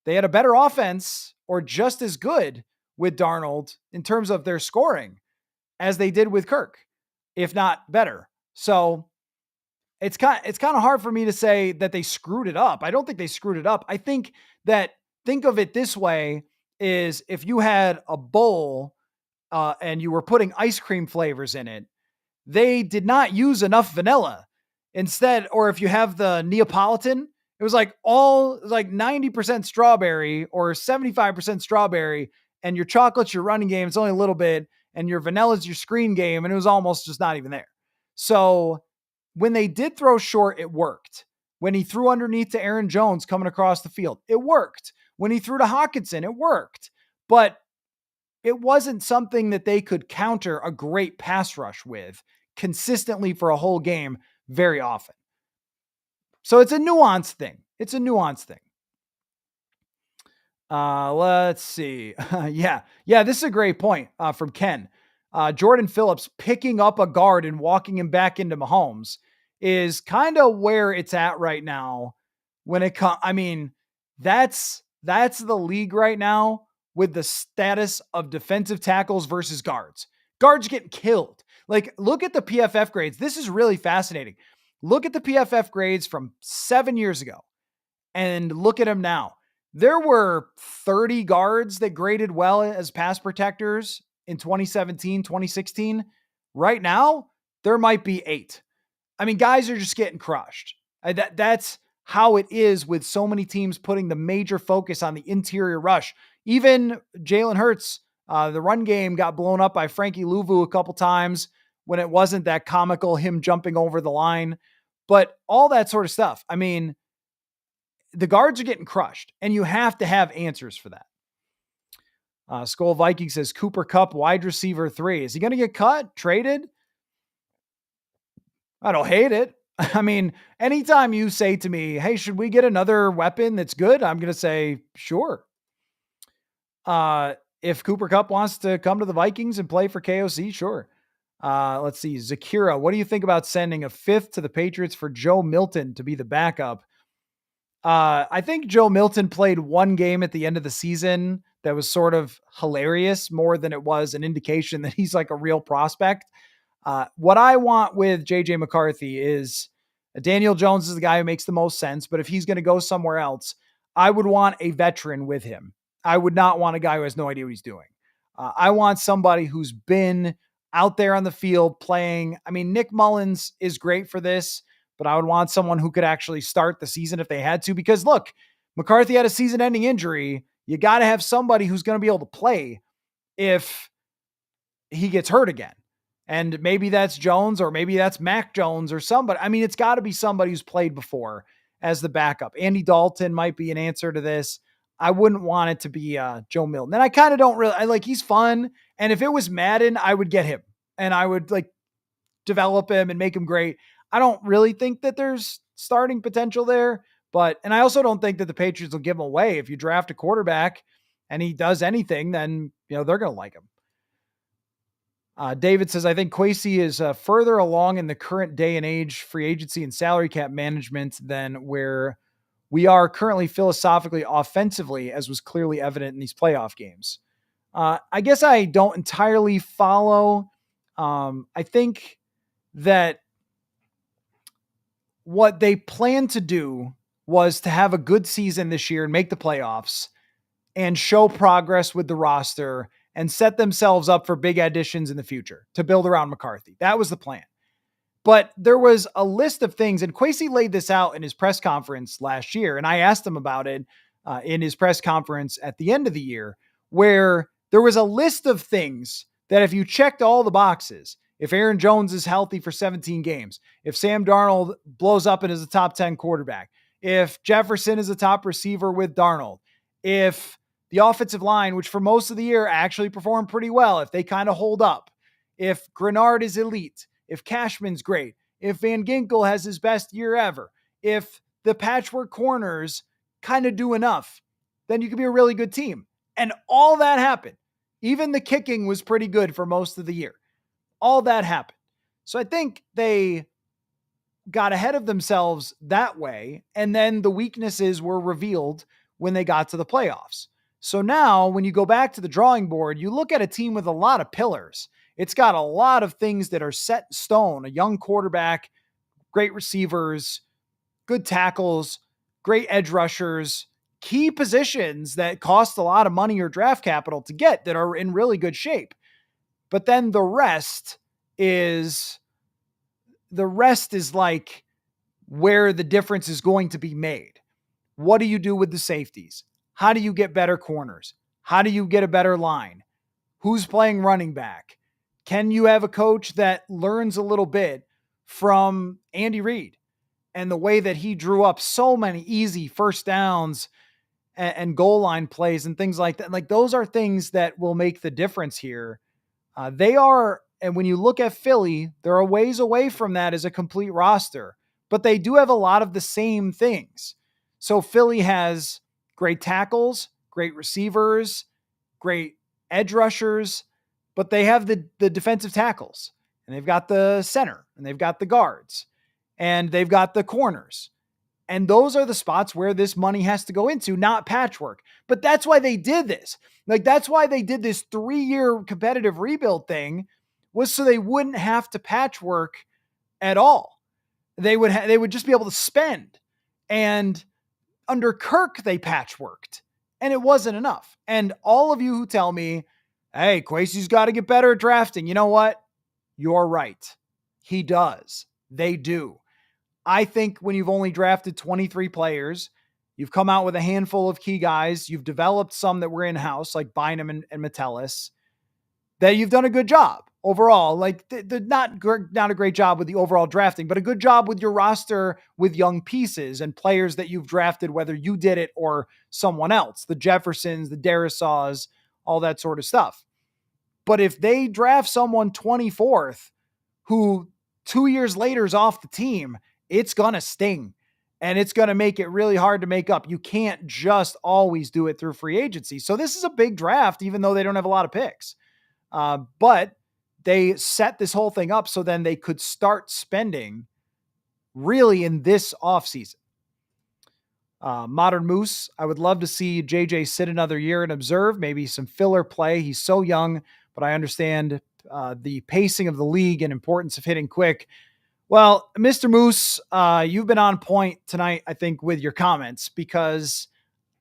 They had a better offense or just as good with Darnold in terms of their scoring as they did with Kirk, if not better. So it's kind of hard for me to say that they screwed it up. I don't think they screwed it up. I think of it this way is if you had a bowl and you were putting ice cream flavors in it, they did not use enough vanilla instead. Or if you have the Neapolitan, it was like 90% strawberry or 75% strawberry, and your chocolate's your running game. It's only a little bit, and your vanilla's your screen game, and it was almost just not even there. So when they did throw short, it worked. When he threw underneath to Aaron Jones coming across the field, it worked. When he threw to Hawkinson, it worked. But it wasn't something that they could counter a great pass rush with consistently for a whole game very often. So it's a nuanced thing. Let's see. Yeah, this is a great point from Ken. Jordan Phillips picking up a guard and walking him back into Mahomes is kind of where it's at right now. When it comes, I mean, that's the league right now with the status of defensive tackles versus guards. Guards getting killed. Like, look at the PFF grades. This is really fascinating. Look at the PFF grades from 7 years ago and look at them now. There were 30 guards that graded well as pass protectors in 2017, 2016. Right now, there might be 8. I mean, guys are just getting crushed. That's how it is with so many teams putting the major focus on the interior rush. Even Jalen Hurts, the run game got blown up by Frankie Louvu a couple times when it wasn't that comical, him jumping over the line. But all that sort of stuff. I mean, the guards are getting crushed, and you have to have answers for that. Skol Viking says Cooper Kupp, wide receiver 3. Is he going to get cut, traded? I don't hate it. I mean, anytime you say to me, hey, should we get another weapon that's good? I'm going to say, sure. If Cooper Kupp wants to come to the Vikings and play for KOC, sure. Let's see. Zakira, what do you think about sending a 5th to the Patriots for Joe Milton to be the backup? I think Joe Milton played one game at the end of the season that was sort of hilarious more than it was an indication that he's like a real prospect. What I want with JJ McCarthy is Daniel Jones is the guy who makes the most sense, but if he's going to go somewhere else, I would want a veteran with him. I would not want a guy who has no idea what he's doing. I want somebody who's been out there on the field playing. I mean, Nick Mullins is great for this, but I would want someone who could actually start the season if they had to, because look, McCarthy had a season-ending injury. You got to have somebody who's going to be able to play if he gets hurt again. And maybe that's Jones, or maybe that's Mac Jones or somebody. I mean, it's got to be somebody who's played before as the backup. Andy Dalton might be an answer to this. I wouldn't want it to be Joe Milton. And I kind of don't really, he's fun. And if it was Madden, I would get him and I would develop him and make him great. I don't really think that there's starting potential there, and I also don't think that the Patriots will give him away. If you draft a quarterback and he does anything, then, they're going to like him. David says, I think Kwesi is further along in the current day and age free agency and salary cap management than where we are currently philosophically offensively, as was clearly evident in these playoff games. I guess I don't entirely follow. I think that what they planned to do was to have a good season this year and make the playoffs and show progress with the roster and set themselves up for big additions in the future to build around McCarthy. That was the plan. But there was a list of things, and Kwesi laid this out in his press conference last year, and I asked him about it in his press conference at the end of the year, where there was a list of things that if you checked all the boxes, if Aaron Jones is healthy for 17 games, if Sam Darnold blows up and is a top 10 quarterback, if Jefferson is a top receiver with Darnold, if the offensive line, which for most of the year actually performed pretty well, if they kind of hold up, if Grenard is elite, if Cashman's great, if Van Ginkel has his best year ever, if the patchwork corners kind of do enough, then you could be a really good team. And all that happened. Even the kicking was pretty good for most of the year. All that happened. So I think they got ahead of themselves that way. And then the weaknesses were revealed when they got to the playoffs. So now when you go back to the drawing board, you look at a team with a lot of pillars. It's got a lot of things that are set in stone, a young quarterback, great receivers, good tackles, great edge rushers, key positions that cost a lot of money or draft capital to get that are in really good shape. But then the rest is like where the difference is going to be made. What do you do with the safeties? How do you get better corners? How do you get a better line? Who's playing running back? Can you have a coach that learns a little bit from Andy Reid and the way that he drew up so many easy first downs and goal line plays and things like that? Like, those are things that will make the difference here. They are, and when you look at Philly, they're a ways away from that as a complete roster, but they do have a lot of the same things. So Philly has great tackles, great receivers, great edge rushers, but they have the defensive tackles, and they've got the center, and they've got the guards, and they've got the corners. And those are the spots where this money has to go into, not patchwork. But that's why they did this. That's why they did this 3-year competitive rebuild thing, was so they wouldn't have to patchwork at all. They would just be able to spend. And under Kirk, they patchworked, and it wasn't enough. And all of you who tell me, hey, Kwesi's got to get better at drafting, you know what? You're right. He does. They do. I think when you've only drafted 23 players, you've come out with a handful of key guys, you've developed some that were in-house, like Bynum and Metellus, that you've done a good job overall. Not a great job with the overall drafting, but a good job with your roster with young pieces and players that you've drafted, whether you did it or someone else, the Jeffersons, the Darisaws, all that sort of stuff. But if they draft someone 24th who 2 years later is off the team, it's going to sting, and it's going to make it really hard to make up. You can't just always do it through free agency. So this is a big draft, even though they don't have a lot of picks. But they set this whole thing up so then they could start spending really in this offseason. Modern Moose, I would love to see JJ sit another year and observe, maybe some filler play. He's so young, but I understand the pacing of the league and importance of hitting quick. Well, Mr. Moose, you've been on point tonight, I think, with your comments, because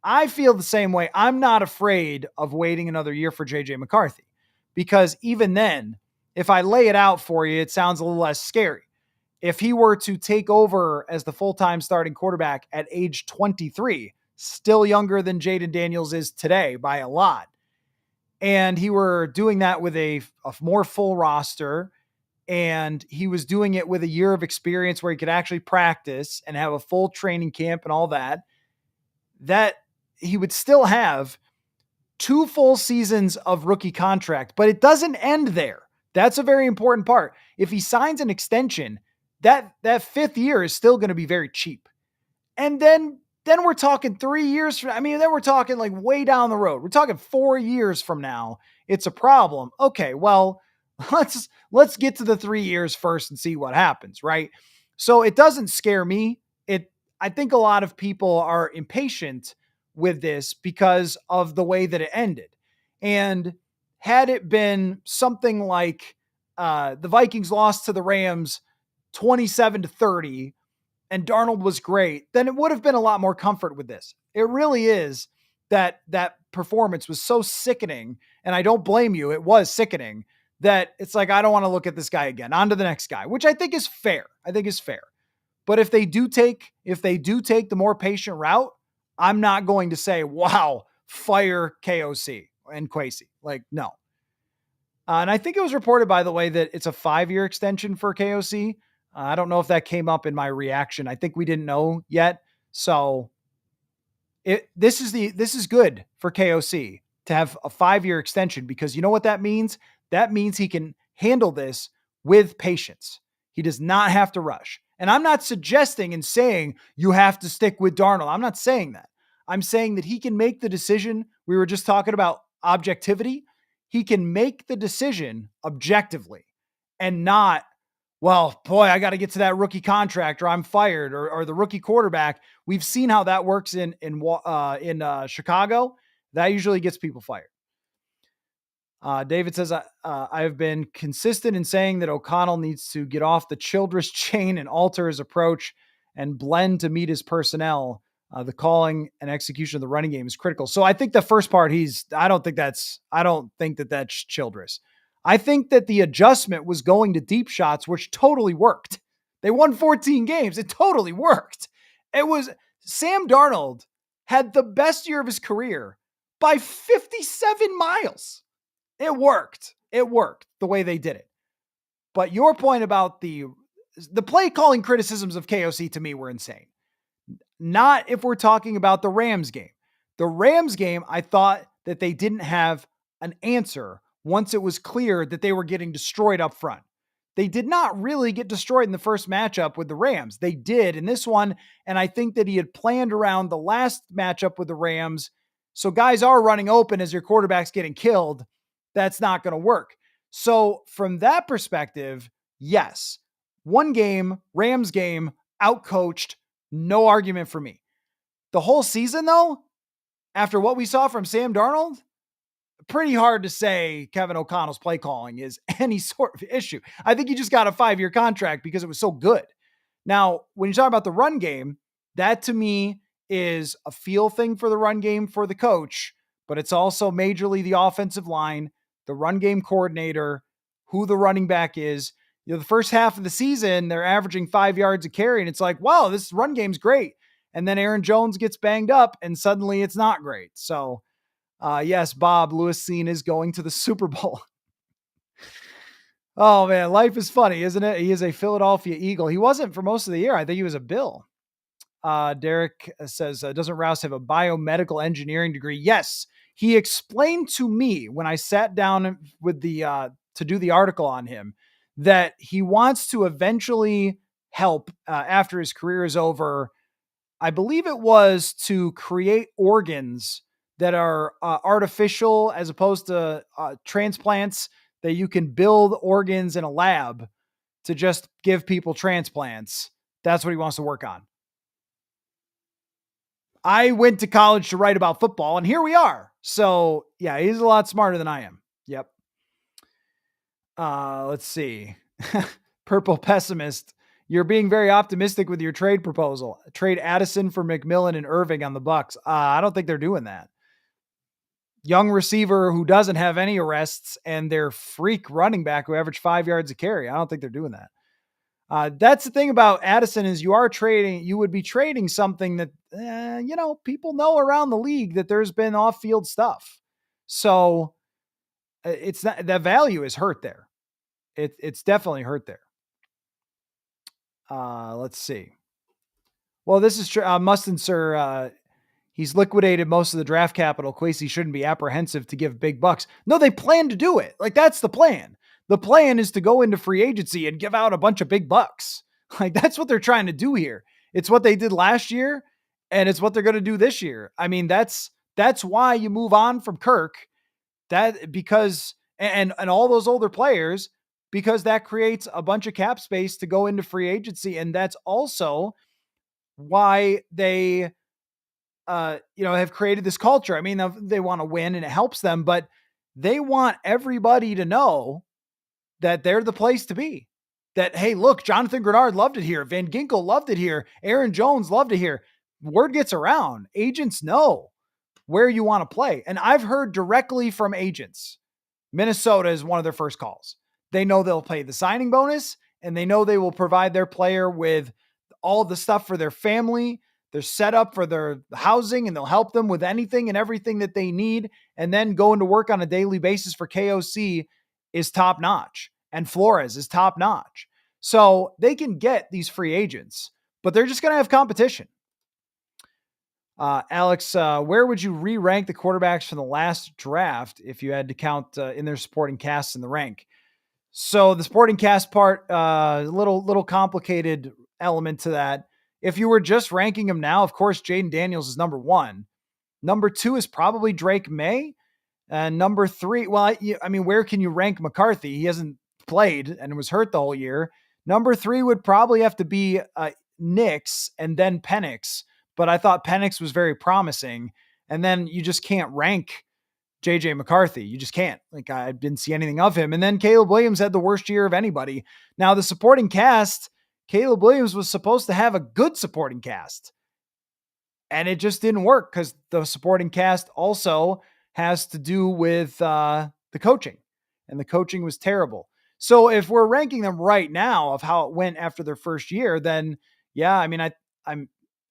I feel the same way. I'm not afraid of waiting another year for JJ McCarthy, because even then, if I lay it out for you, it sounds a little less scary. If he were to take over as the full-time starting quarterback at age 23, still younger than Jaden Daniels is today by a lot, and he were doing that with a more full roster, and he was doing it with a year of experience where he could actually practice and have a full training camp and all that, that he would still have 2 full seasons of rookie contract, but it doesn't end there. That's a very important part. If he signs an extension, that fifth year is still going to be very cheap. And then we're talking 3 years from, I mean, then we're talking like way down the road. We're talking 4 years from now. It's a problem. Okay, well, let's get to the 3 years first and see what happens, right? So it doesn't scare me. I think a lot of people are impatient with this because of the way that it ended. And had it been something like the Vikings lost to the Rams 27-30 and Darnold was great, then it would have been a lot more comfort with this. It really is that performance was so sickening, and I don't blame you. It was sickening that it's like, I don't want to look at this guy again. On to the next guy, which I think is fair. I think is fair. But if they do take the more patient route, I'm not going to say, wow, fire KOC and Kwesi. Like, no. And I think it was reported, by the way, that it's a 5-year extension for KOC. I don't know if that came up in my reaction. I think we didn't know yet. So this is good for KOC to have a 5-year extension, because you know what that means? That means he can handle this with patience. He does not have to rush. And I'm not suggesting and saying you have to stick with Darnold. I'm not saying that. I'm saying that he can make the decision. We were just talking about objectivity. He can make the decision objectively and not, well, boy, I got to get to that rookie contract or I'm fired, or the rookie quarterback. We've seen how that works in Chicago. That usually gets people fired. David says, I have been consistent in saying that O'Connell needs to get off the Childress chain and alter his approach and blend to meet his personnel. The calling and execution of the running game is critical. So I think the first part, I don't think that that's Childress. I think that the adjustment was going to deep shots, which totally worked. They won 14 games. It totally worked. Sam Darnold had the best year of his career by 57 miles. It worked. It worked the way they did it. But your point about the play calling criticisms of KOC to me were insane. Not if we're talking about the Rams game. The Rams game, I thought that they didn't have an answer once it was clear that they were getting destroyed up front. They did not really get destroyed in the first matchup with the Rams. They did in this one, and I think that he had planned around the last matchup with the Rams. So guys are running open as your quarterback's getting killed. That's not going to work. So from that perspective, yes, one game, Rams game, outcoached, no argument for me. The whole season, though, after what we saw from Sam Darnold, pretty hard to say Kevin O'Connell's play calling is any sort of issue. I think he just got a 5-year contract because it was so good. Now, when you talk about the run game, that to me is a feel thing for the run game for the coach, but it's also majorly the offensive line, the run game coordinator, who the running back is. You know, the first half of the season, they're averaging 5 yards a carry, and it's like, wow, this run game's great. And then Aaron Jones gets banged up, and suddenly it's not great. So, yes, Bob, Lewis Cine is going to the Super Bowl. Oh, man, life is funny, isn't it? He is a Philadelphia Eagle. He wasn't for most of the year. I think he was a Bill. Derek says, doesn't Rouse have a biomedical engineering degree? Yes. He explained to me when I sat down with to do the article on him that he wants to eventually help after his career is over. I believe it was to create organs that are artificial as opposed to transplants, that you can build organs in a lab to just give people transplants. That's what he wants to work on. I went to college to write about football, and here we are. So, yeah, he's a lot smarter than I am. Yep. Let's see. Purple Pessimist. You're being very optimistic with your trade proposal. Trade Addison for McMillan and Irving on the Bucks. I don't think they're doing that. Young receiver who doesn't have any arrests and their freak running back who averaged 5 yards a carry. I don't think they're doing that. That's the thing about Addison is you would be trading something that, people know around the league that there's been off-field stuff. So it's not, the value is hurt there. It's definitely hurt there. Let's see. Well, this is true. Mustin, sir, he's liquidated most of the draft capital. Kwesi shouldn't be apprehensive to give big bucks. No, they plan to do it. Like, that's the plan. The plan is to go into free agency and give out a bunch of big bucks. Like, that's what they're trying to do here. It's what they did last year, and it's what they're going to do this year. I mean, that's why you move on from Kirk. That because and all those older players, because that creates a bunch of cap space to go into free agency, and that's also why they have created this culture. I mean, they want to win and it helps them, but they want everybody to know that they're the place to be. That, hey, look, Jonathan Grenard loved it here. Van Ginkel loved it here. Aaron Jones loved it here. Word gets around. Agents know where you want to play. And I've heard directly from agents, Minnesota is one of their first calls. They know they'll pay the signing bonus, and they know they will provide their player with all the stuff for their family. They're set up for their housing, and they'll help them with anything and everything that they need. And then going to work on a daily basis for KOC is top notch, and Flores is top notch. So they can get these free agents, but they're just going to have competition. Alex, where would you re-rank the quarterbacks from the last draft if you had to count in their supporting casts in the rank? So the supporting cast part, little complicated element to that. If you were just ranking them now, of course, Jaden Daniels is number 1. Number 2 is probably Drake May. And number 3, well, I mean, where can you rank McCarthy? He hasn't played and was hurt the whole year. Number 3 would probably have to be Nix and then Penix. But I thought Penix was very promising. And then you just can't rank JJ McCarthy. You just can't. Like, I didn't see anything of him. And then Caleb Williams had the worst year of anybody. Now, the supporting cast, Caleb Williams was supposed to have a good supporting cast. And it just didn't work because the supporting cast also has to do with the coaching. And the coaching was terrible. So if we're ranking them right now of how it went after their first year, then yeah, I mean,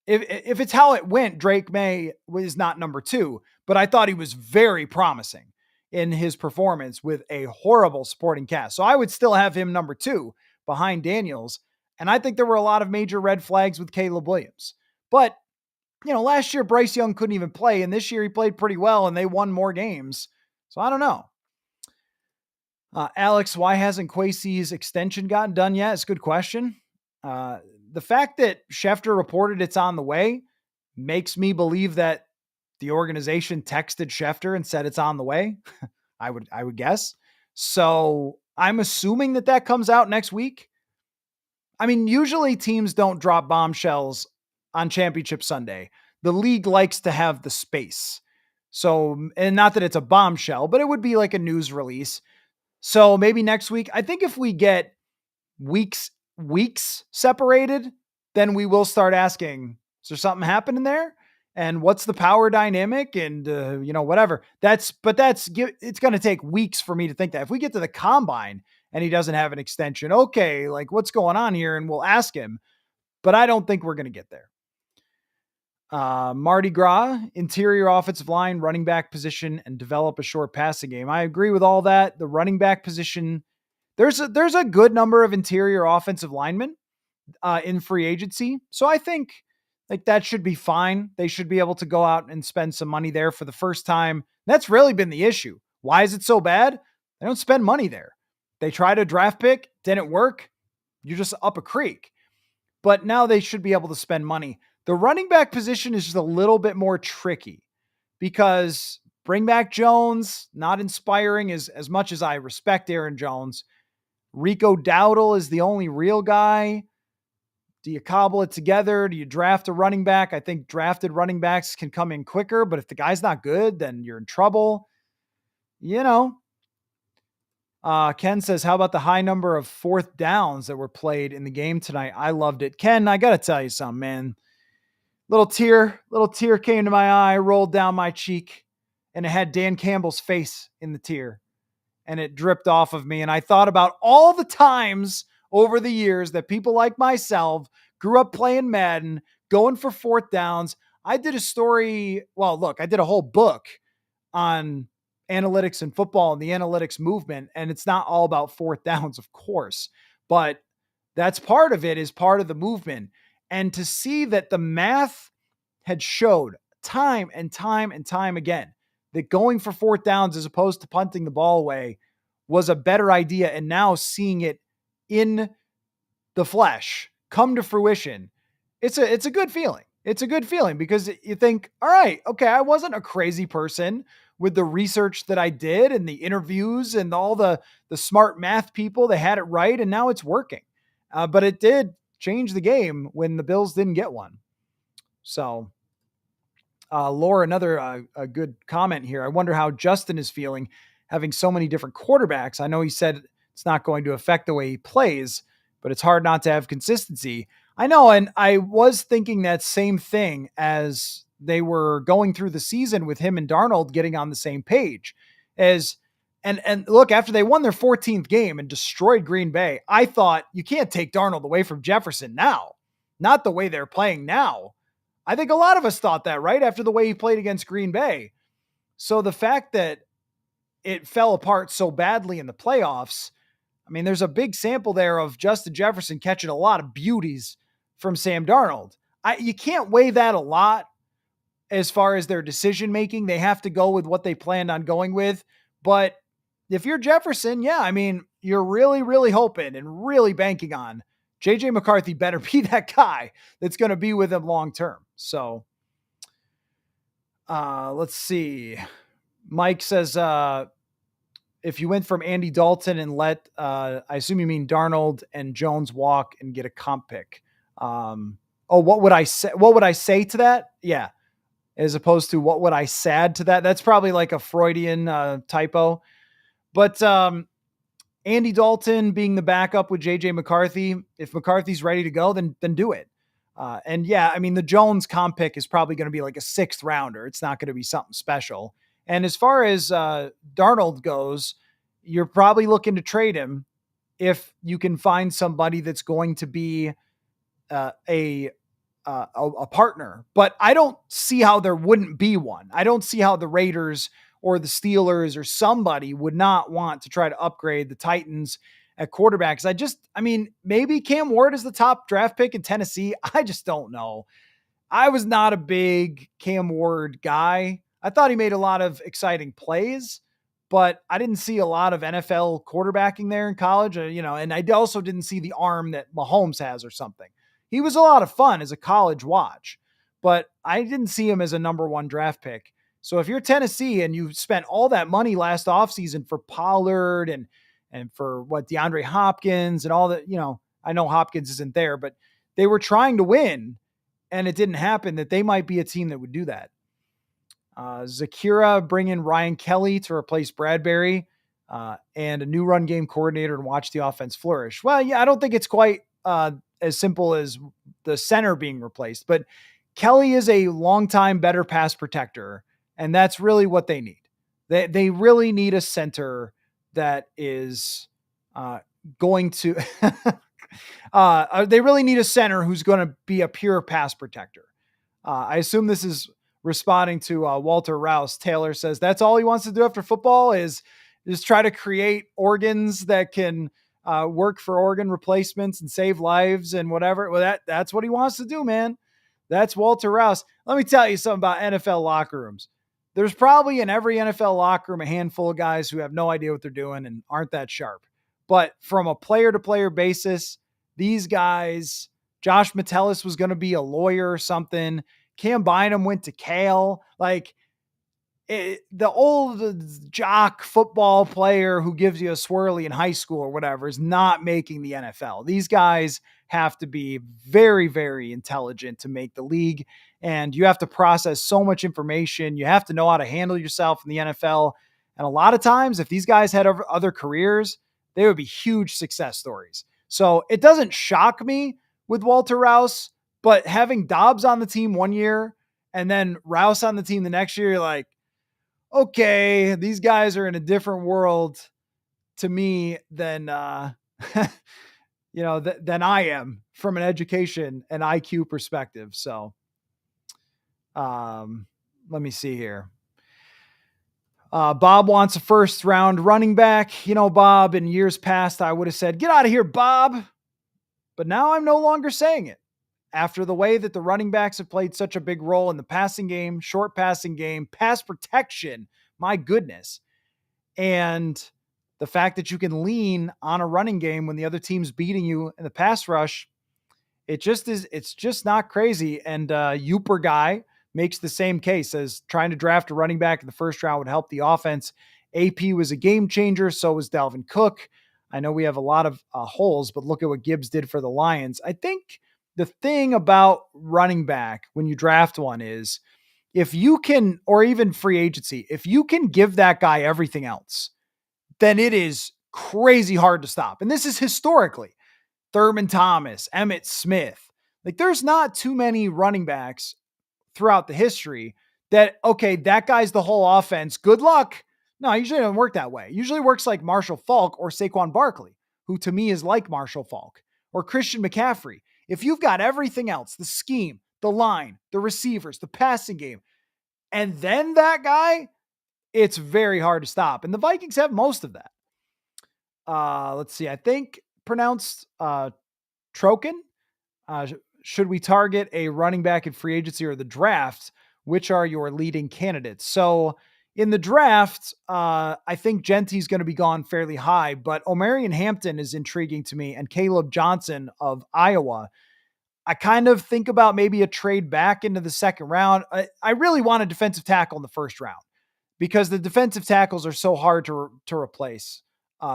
if it's how it went, Drake May was not number 2, but I thought he was very promising in his performance with a horrible supporting cast. So I would still have him number 2 behind Daniels. And I think there were a lot of major red flags with Caleb Williams. But, last year Bryce Young couldn't even play, and this year he played pretty well and they won more games. So I don't know. Alex, why hasn't Kwesi's extension gotten done yet? It's a good question. The fact that Schefter reported it's on the way makes me believe that the organization texted Schefter and said it's on the way. I would guess. So I'm assuming that comes out next week. I mean, usually teams don't drop bombshells on Championship Sunday. The league likes to have the space. So, and not that it's a bombshell, but it would be like a news release. So maybe next week. I think if we get weeks separated, then we will start asking, is there something happening there? And what's the power dynamic? And, whatever. It's going to take weeks for me to think that. If we get to the combine and he doesn't have an extension, okay, like what's going on here? And we'll ask him, but I don't think we're going to get there. Mardi Gras, interior offensive line, running back position, and develop a short passing game. I agree with all that. The running back position, there's a good number of interior offensive linemen in free agency. So I think like that should be fine. They should be able to go out and spend some money there for the first time. That's really been the issue. Why is it so bad? They don't spend money there. They tried a draft pick, didn't work. You're just up a creek. But now they should be able to spend money. The running back position is just a little bit more tricky because bring back Jones, not inspiring as much as I respect Aaron Jones. Rico Dowdle is the only real guy. Do you cobble it together? Do you draft a running back? I think drafted running backs can come in quicker, but if the guy's not good, then you're in trouble. Ken says, how about the high number of fourth downs that were played in the game tonight? I loved it. Ken, I got to tell you something, man. Little tear came to my eye, rolled down my cheek, and it had Dan Campbell's face in the tear, and it dripped off of me. And I thought about all the times over the years that people like myself grew up playing Madden, going for fourth downs. I did a story. Well, look, I did a whole book on analytics and football and the analytics movement. And it's not all about fourth downs, of course, but that's part of it, is part of the movement. And to see that the math had showed time and time and time again that going for fourth downs as opposed to punting the ball away was a better idea. And now seeing it in the flesh come to fruition, it's a good feeling. It's a good feeling because you think, all right, okay, I wasn't a crazy person with the research that I did and the interviews and all the smart math people. They had it right, and now it's working. But it did change the game when the Bills didn't get one. So, Laura, another a good comment here. I wonder how Justin is feeling having so many different quarterbacks. I know he said it's not going to affect the way he plays, but it's hard not to have consistency. I know, and I was thinking that same thing as they were going through the season with him and Darnold getting on the same page. And look, after they won their 14th game and destroyed Green Bay, I thought you can't take Darnold away from Jefferson now. Not the way they're playing now. I think a lot of us thought that, right? After the way he played against Green Bay. So the fact that it fell apart so badly in the playoffs, I mean, there's a big sample there of Justin Jefferson catching a lot of beauties from Sam Darnold. You can't weigh that a lot as far as their decision making. They have to go with what they planned on going with. But if you're Jefferson, yeah, I mean, you're really, really hoping and really banking on JJ McCarthy better be that guy that's going to be with him long term. So let's see. Mike says, if you went from Andy Dalton and let, I assume you mean Darnold and Jones walk and get a comp pick. What would I say? What would I say to that? Yeah. As opposed to what would I sad to that? That's probably like a Freudian typo. But Andy Dalton being the backup with JJ McCarthy, if McCarthy's ready to go, then do it. And yeah, I mean, the Jones comp pick is probably going to be like a 6th rounder. It's not going to be something special. And as far as Darnold goes, you're probably looking to trade him if you can find somebody that's going to be a partner. But I don't see how there wouldn't be one. I don't see how the Raiders or the Steelers or somebody would not want to try to upgrade the Titans at quarterbacks. I mean, maybe Cam Ward is the top draft pick in Tennessee. I just don't know. I was not a big Cam Ward guy. I thought he made a lot of exciting plays, but I didn't see a lot of NFL quarterbacking there in college, and I also didn't see the arm that Mahomes has or something. He was a lot of fun as a college watch, but I didn't see him as a number 1 draft pick. So if you're Tennessee and you spent all that money last offseason for Pollard and for DeAndre Hopkins and all that, I know Hopkins isn't there, but they were trying to win and it didn't happen, that they might be a team that would do that. Zakira bring in Ryan Kelly to replace Bradbury and a new run game coordinator and watch the offense flourish. Well, yeah, I don't think it's quite as simple as the center being replaced, but Kelly is a longtime better pass protector, and that's really what they need. They really need a center that is going to they really need a center who's going to be a pure pass protector. I assume this is responding to Walter Rouse. Taylor says that's all he wants to do after football is try to create organs that can work for organ replacements and save lives and whatever. Well, that's what he wants to do, man. That's Walter Rouse. Let me tell you something about NFL locker rooms. There's probably in every NFL locker room a handful of guys who have no idea what they're doing and aren't that sharp. But from a player-to-player basis, these guys, Josh Metellus was going to be a lawyer or something. Cam Bynum went to Cal. The old jock football player who gives you a swirly in high school or whatever is not making the NFL. These guys have to be very, very intelligent to make the league. And you have to process so much information. You have to know how to handle yourself in the NFL. And a lot of times, if these guys had other careers, they would be huge success stories. So it doesn't shock me with Walter Rouse, but having Dobbs on the team one year and then Rouse on the team the next year, you're like, okay, these guys are in a different world to me than, than I am from an education and IQ perspective. So, let me see here. Bob wants a 1st round running back. Bob, in years past, I would have said, get out of here, Bob. But now I'm no longer saying it. after the way that the running backs have played such a big role in the passing game, short passing game, pass protection. My goodness. And the fact that you can lean on a running game when the other team's beating you in the pass rush, it's just not crazy. And Uper guy makes the same case as trying to draft a running back in the first round would help the offense. AP was a game changer. So was Dalvin Cook. I know we have a lot of holes, but look at what Gibbs did for the Lions. I think the thing about running back when you draft one is if you can, or even free agency, if you can give that guy everything else, then it is crazy hard to stop. And this is historically Thurman Thomas, Emmitt Smith. Like there's not too many running backs throughout the history that, okay, that guy's the whole offense. Good luck. No, it usually doesn't work that way. It usually works like Marshall Faulk or Saquon Barkley, who to me is like Marshall Faulk, or Christian McCaffrey. If you've got everything else, the scheme, the line, the receivers, the passing game, and then that guy, it's very hard to stop. And the Vikings have most of that. Let's see. I think pronounced Troken. Should we target a running back in free agency or the draft? Which are your leading candidates? So in the draft, I think Genty's going to be gone fairly high, but Omarion Hampton is intriguing to me, and Caleb Johnson of Iowa. I kind of think about maybe a trade back into the second round. I really want a defensive tackle in the first round because the defensive tackles are so hard to replace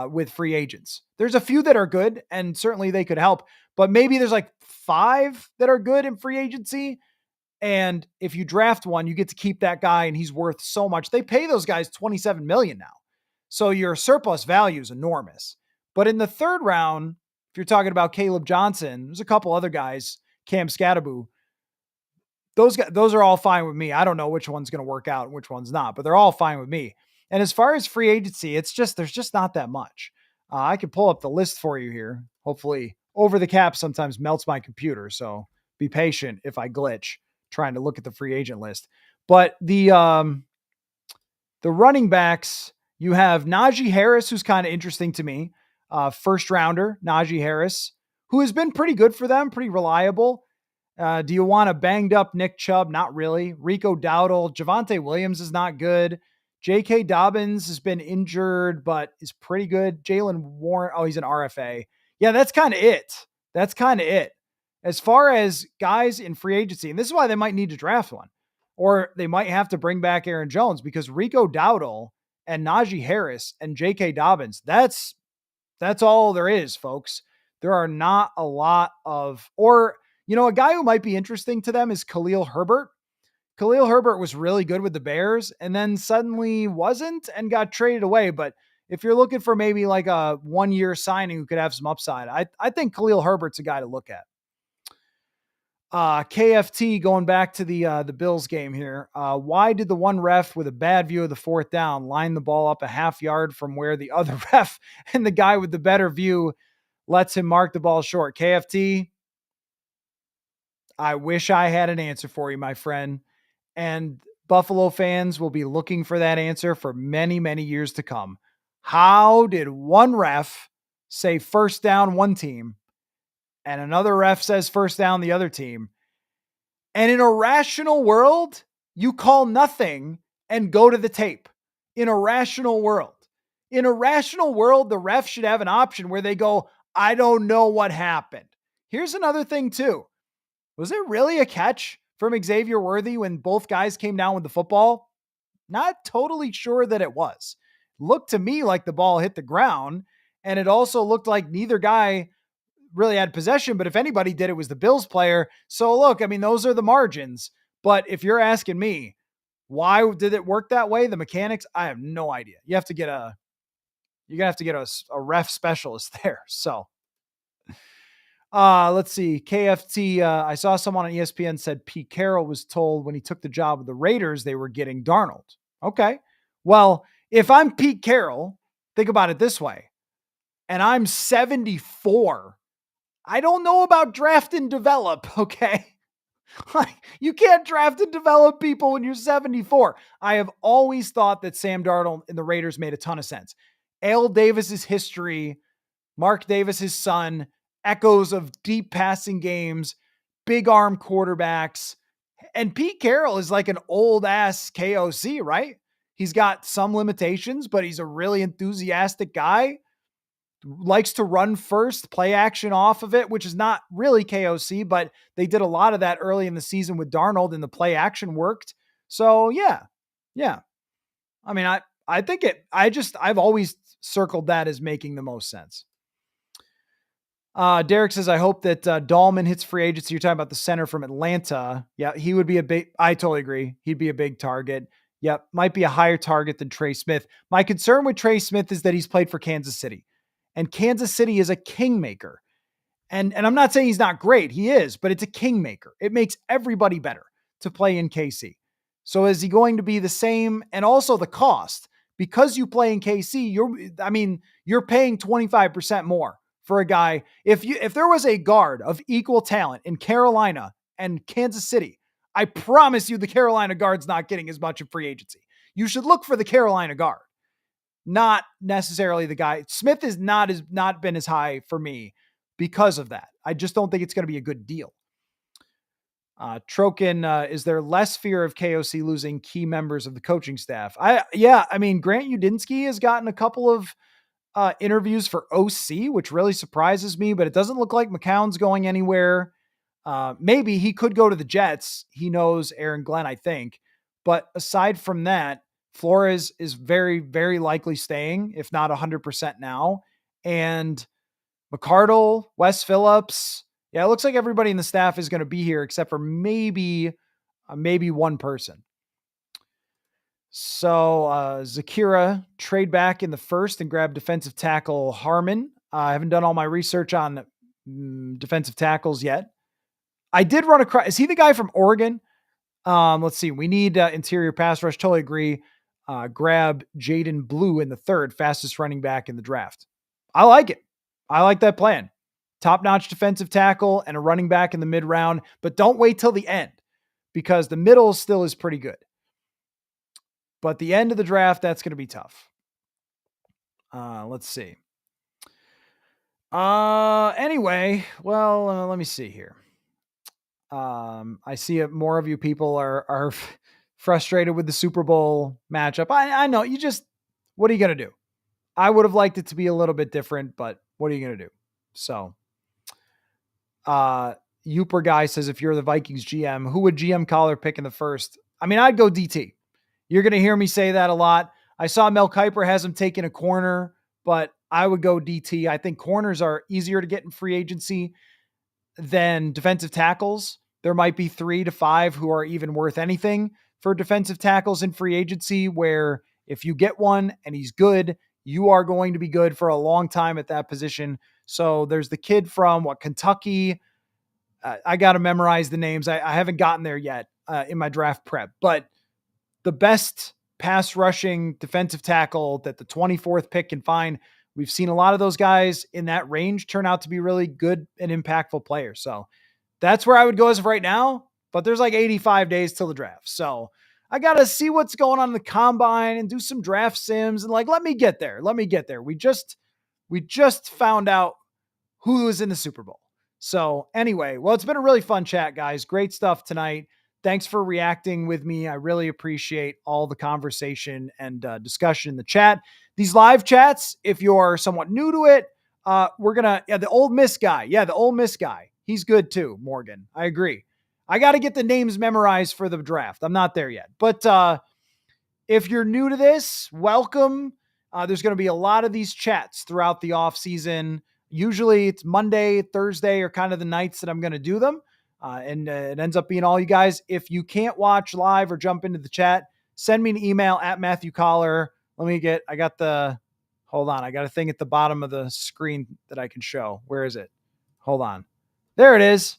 with free agents. There's a few that are good, and certainly they could help, but maybe there's like 5 that are good in free agency. And if you draft one, you get to keep that guy, and he's worth so much. They pay those guys $27 million now. So your surplus value is enormous. But in the third round, if you're talking about Caleb Johnson, there's a couple other guys, Cam Scatterbu. Those are all fine with me. I don't know which one's going to work out and which one's not, but they're all fine with me. And as far as free agency, there's just not that much. I can pull up the list for you here. Hopefully, over the cap sometimes melts my computer, so be patient if I glitch trying to look at the free agent list. But the running backs, you have Najee Harris, who's kind of interesting to me. First rounder, Najee Harris, who has been pretty good for them, pretty reliable. Do you want a banged up Nick Chubb? Not really. Rico Dowdle, Javonte Williams is not good. J.K. Dobbins has been injured, but is pretty good. Jalen Warren, he's an RFA. Yeah, that's kind of it. As far as guys in free agency, and this is why they might need to draft one, or they might have to bring back Aaron Jones, because Rico Dowdle and Najee Harris and J.K. Dobbins, that's all there is, folks. There are not a lot of, or, a guy who might be interesting to them is Khalil Herbert. Khalil Herbert was really good with the Bears and then suddenly wasn't and got traded away. But if you're looking for maybe like a 1-year signing who could have some upside, I think Khalil Herbert's a guy to look at. KFT, going back to the Bills game here. Why did the one ref with a bad view of the fourth down line the ball up a half yard from where the other ref and the guy with the better view lets him mark the ball short? KFT, I wish I had an answer for you, my friend. And Buffalo fans will be looking for that answer for many, many years to come. How did one ref say first down one team and another ref says first down the other team? And in a rational world, you call nothing and go to the tape. In a rational world. In a rational world, the ref should have an option where they go, I don't know what happened. Here's another thing too. Was it really a catch from Xavier Worthy when both guys came down with the football? Not totally sure that it was. Looked to me like the ball hit the ground, and it also looked like neither guy really had possession, but if anybody did, it was the Bills player. So look, I mean, those are the margins. But if you're asking me, why did it work that way? The mechanics, I have no idea. You're gonna have to get a ref specialist there. So let's see. KFT, I saw someone on ESPN said Pete Carroll was told when he took the job with the Raiders, they were getting Darnold. Okay. Well, if I'm Pete Carroll, think about it this way, and I'm 74, I don't know about draft and develop, okay? Like, you can't draft and develop people when you're 74. I have always thought that Sam Darnold and the Raiders made a ton of sense. Al Davis's history, Mark Davis's son, echoes of deep passing games, big arm quarterbacks. And Pete Carroll is like an old ass KOC, right? He's got some limitations, but he's a really enthusiastic guy. Likes to run first, play action off of it, which is not really KOC, but they did a lot of that early in the season with Darnold and the play action worked. So yeah. I mean, I think I've always circled that as making the most sense. Derek says, I hope that Dahlman hits free agency. You're talking about the center from Atlanta. Yeah, he would be I totally agree. He'd be a big target. Yep, might be a higher target than Trey Smith. My concern with Trey Smith is that he's played for Kansas City. And Kansas City is a kingmaker. And I'm not saying he's not great. He is, but it's a kingmaker. It makes everybody better to play in KC. So is he going to be the same? And also the cost. Because you play in KC, you're paying 25% more for a guy. If there was a guard of equal talent in Carolina and Kansas City, I promise you the Carolina guard's not getting as much in free agency. You should look for the Carolina guard, not necessarily the guy. Smith is not been as high for me because of that. I just don't think it's going to be a good deal. Trokin, is there less fear of KOC losing key members of the coaching staff? Grant Udinski has gotten a couple of interviews for OC, which really surprises me, but it doesn't look like McCown's going anywhere. Maybe he could go to the Jets. He knows Aaron Glenn, I think. But aside from that, Flores is very, very likely staying, if not 100% now. And McCardle, Wes Phillips. Yeah, it looks like everybody in the staff is going to be here except for maybe one person. So Zakira trade back in the first and grab defensive tackle Harmon. I haven't done all my research on defensive tackles yet. I did run across. Is he the guy from Oregon? Let's see. We need interior pass rush. Totally agree. Grab Jaden Blue in the third, fastest running back in the draft. I like it. I like that plan. Top-notch defensive tackle and a running back in the mid-round, but don't wait till the end because the middle still is pretty good. But the end of the draft, that's going to be tough. Let's see. Anyway, well, let me see here. I see more of you people are frustrated with the Super Bowl matchup. I know what are you going to do? I would have liked it to be a little bit different, but what are you going to do? So, Youper guy says, if you're the Vikings GM, who would GM Coller pick in the first? I mean, I'd go DT. You're going to hear me say that a lot. I saw Mel Kiper has him taking a corner, but I would go DT. I think corners are easier to get in free agency than defensive tackles. There might be 3 to 5 who are even worth anything for defensive tackles in free agency, where if you get one and he's good, you are going to be good for a long time at that position. So there's the kid from Kentucky. I got to memorize the names. I haven't gotten there yet in my draft prep, but the best pass rushing defensive tackle that the 24th pick can find. We've seen a lot of those guys in that range turn out to be really good and impactful players. So that's where I would go as of right now, but there's like 85 days till the draft. So I got to see what's going on in the combine and do some draft sims and let me get there. We just found out who was in the Super Bowl. So anyway, well, it's been a really fun chat, guys. Great stuff tonight. Thanks for reacting with me. I really appreciate all the conversation and discussion in the chat. These live chats, if you're somewhat new to it, we're going to, the Ole Miss guy. Yeah, the Ole Miss guy. He's good too, Morgan. I agree. I got to get the names memorized for the draft. I'm not there yet. But if you're new to this, welcome. There's going to be a lot of these chats throughout the offseason. Usually it's Monday, Thursday are kind of the nights that I'm going to do them. And it ends up being all you guys. If you can't watch live or jump into the chat, send me an email at Matthew Coller. I got a thing at the bottom of the screen that I can show. Where is it? Hold on. There it is.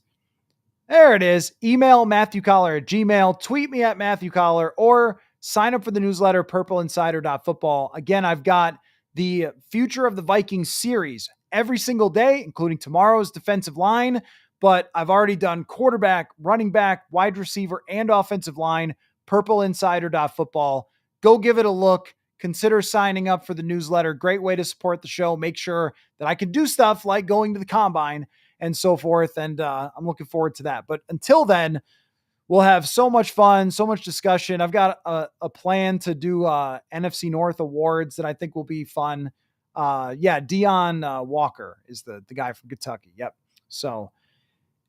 Email Matthew Coller at Gmail, tweet me at Matthew Coller, or sign up for the newsletter, purpleinsider.football. Again, I've got the Future of the Vikings series every single day, including tomorrow's defensive line. But I've already done quarterback, running back, wide receiver, and offensive line, purpleinsider.football. Go give it a look. Consider signing up for the newsletter. Great way to support the show. Make sure that I can do stuff like going to the combine. and so forth. And I'm looking forward to that. But until then, we'll have so much fun, so much discussion. I've got a plan to do NFC North awards that I think will be fun. Dion Walker is the guy from Kentucky. Yep. So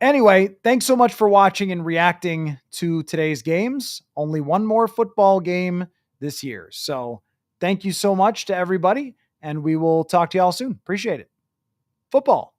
anyway, thanks so much for watching and reacting to today's games. Only one more football game this year. So thank you so much to everybody, and we will talk to y'all soon. Appreciate it. Football.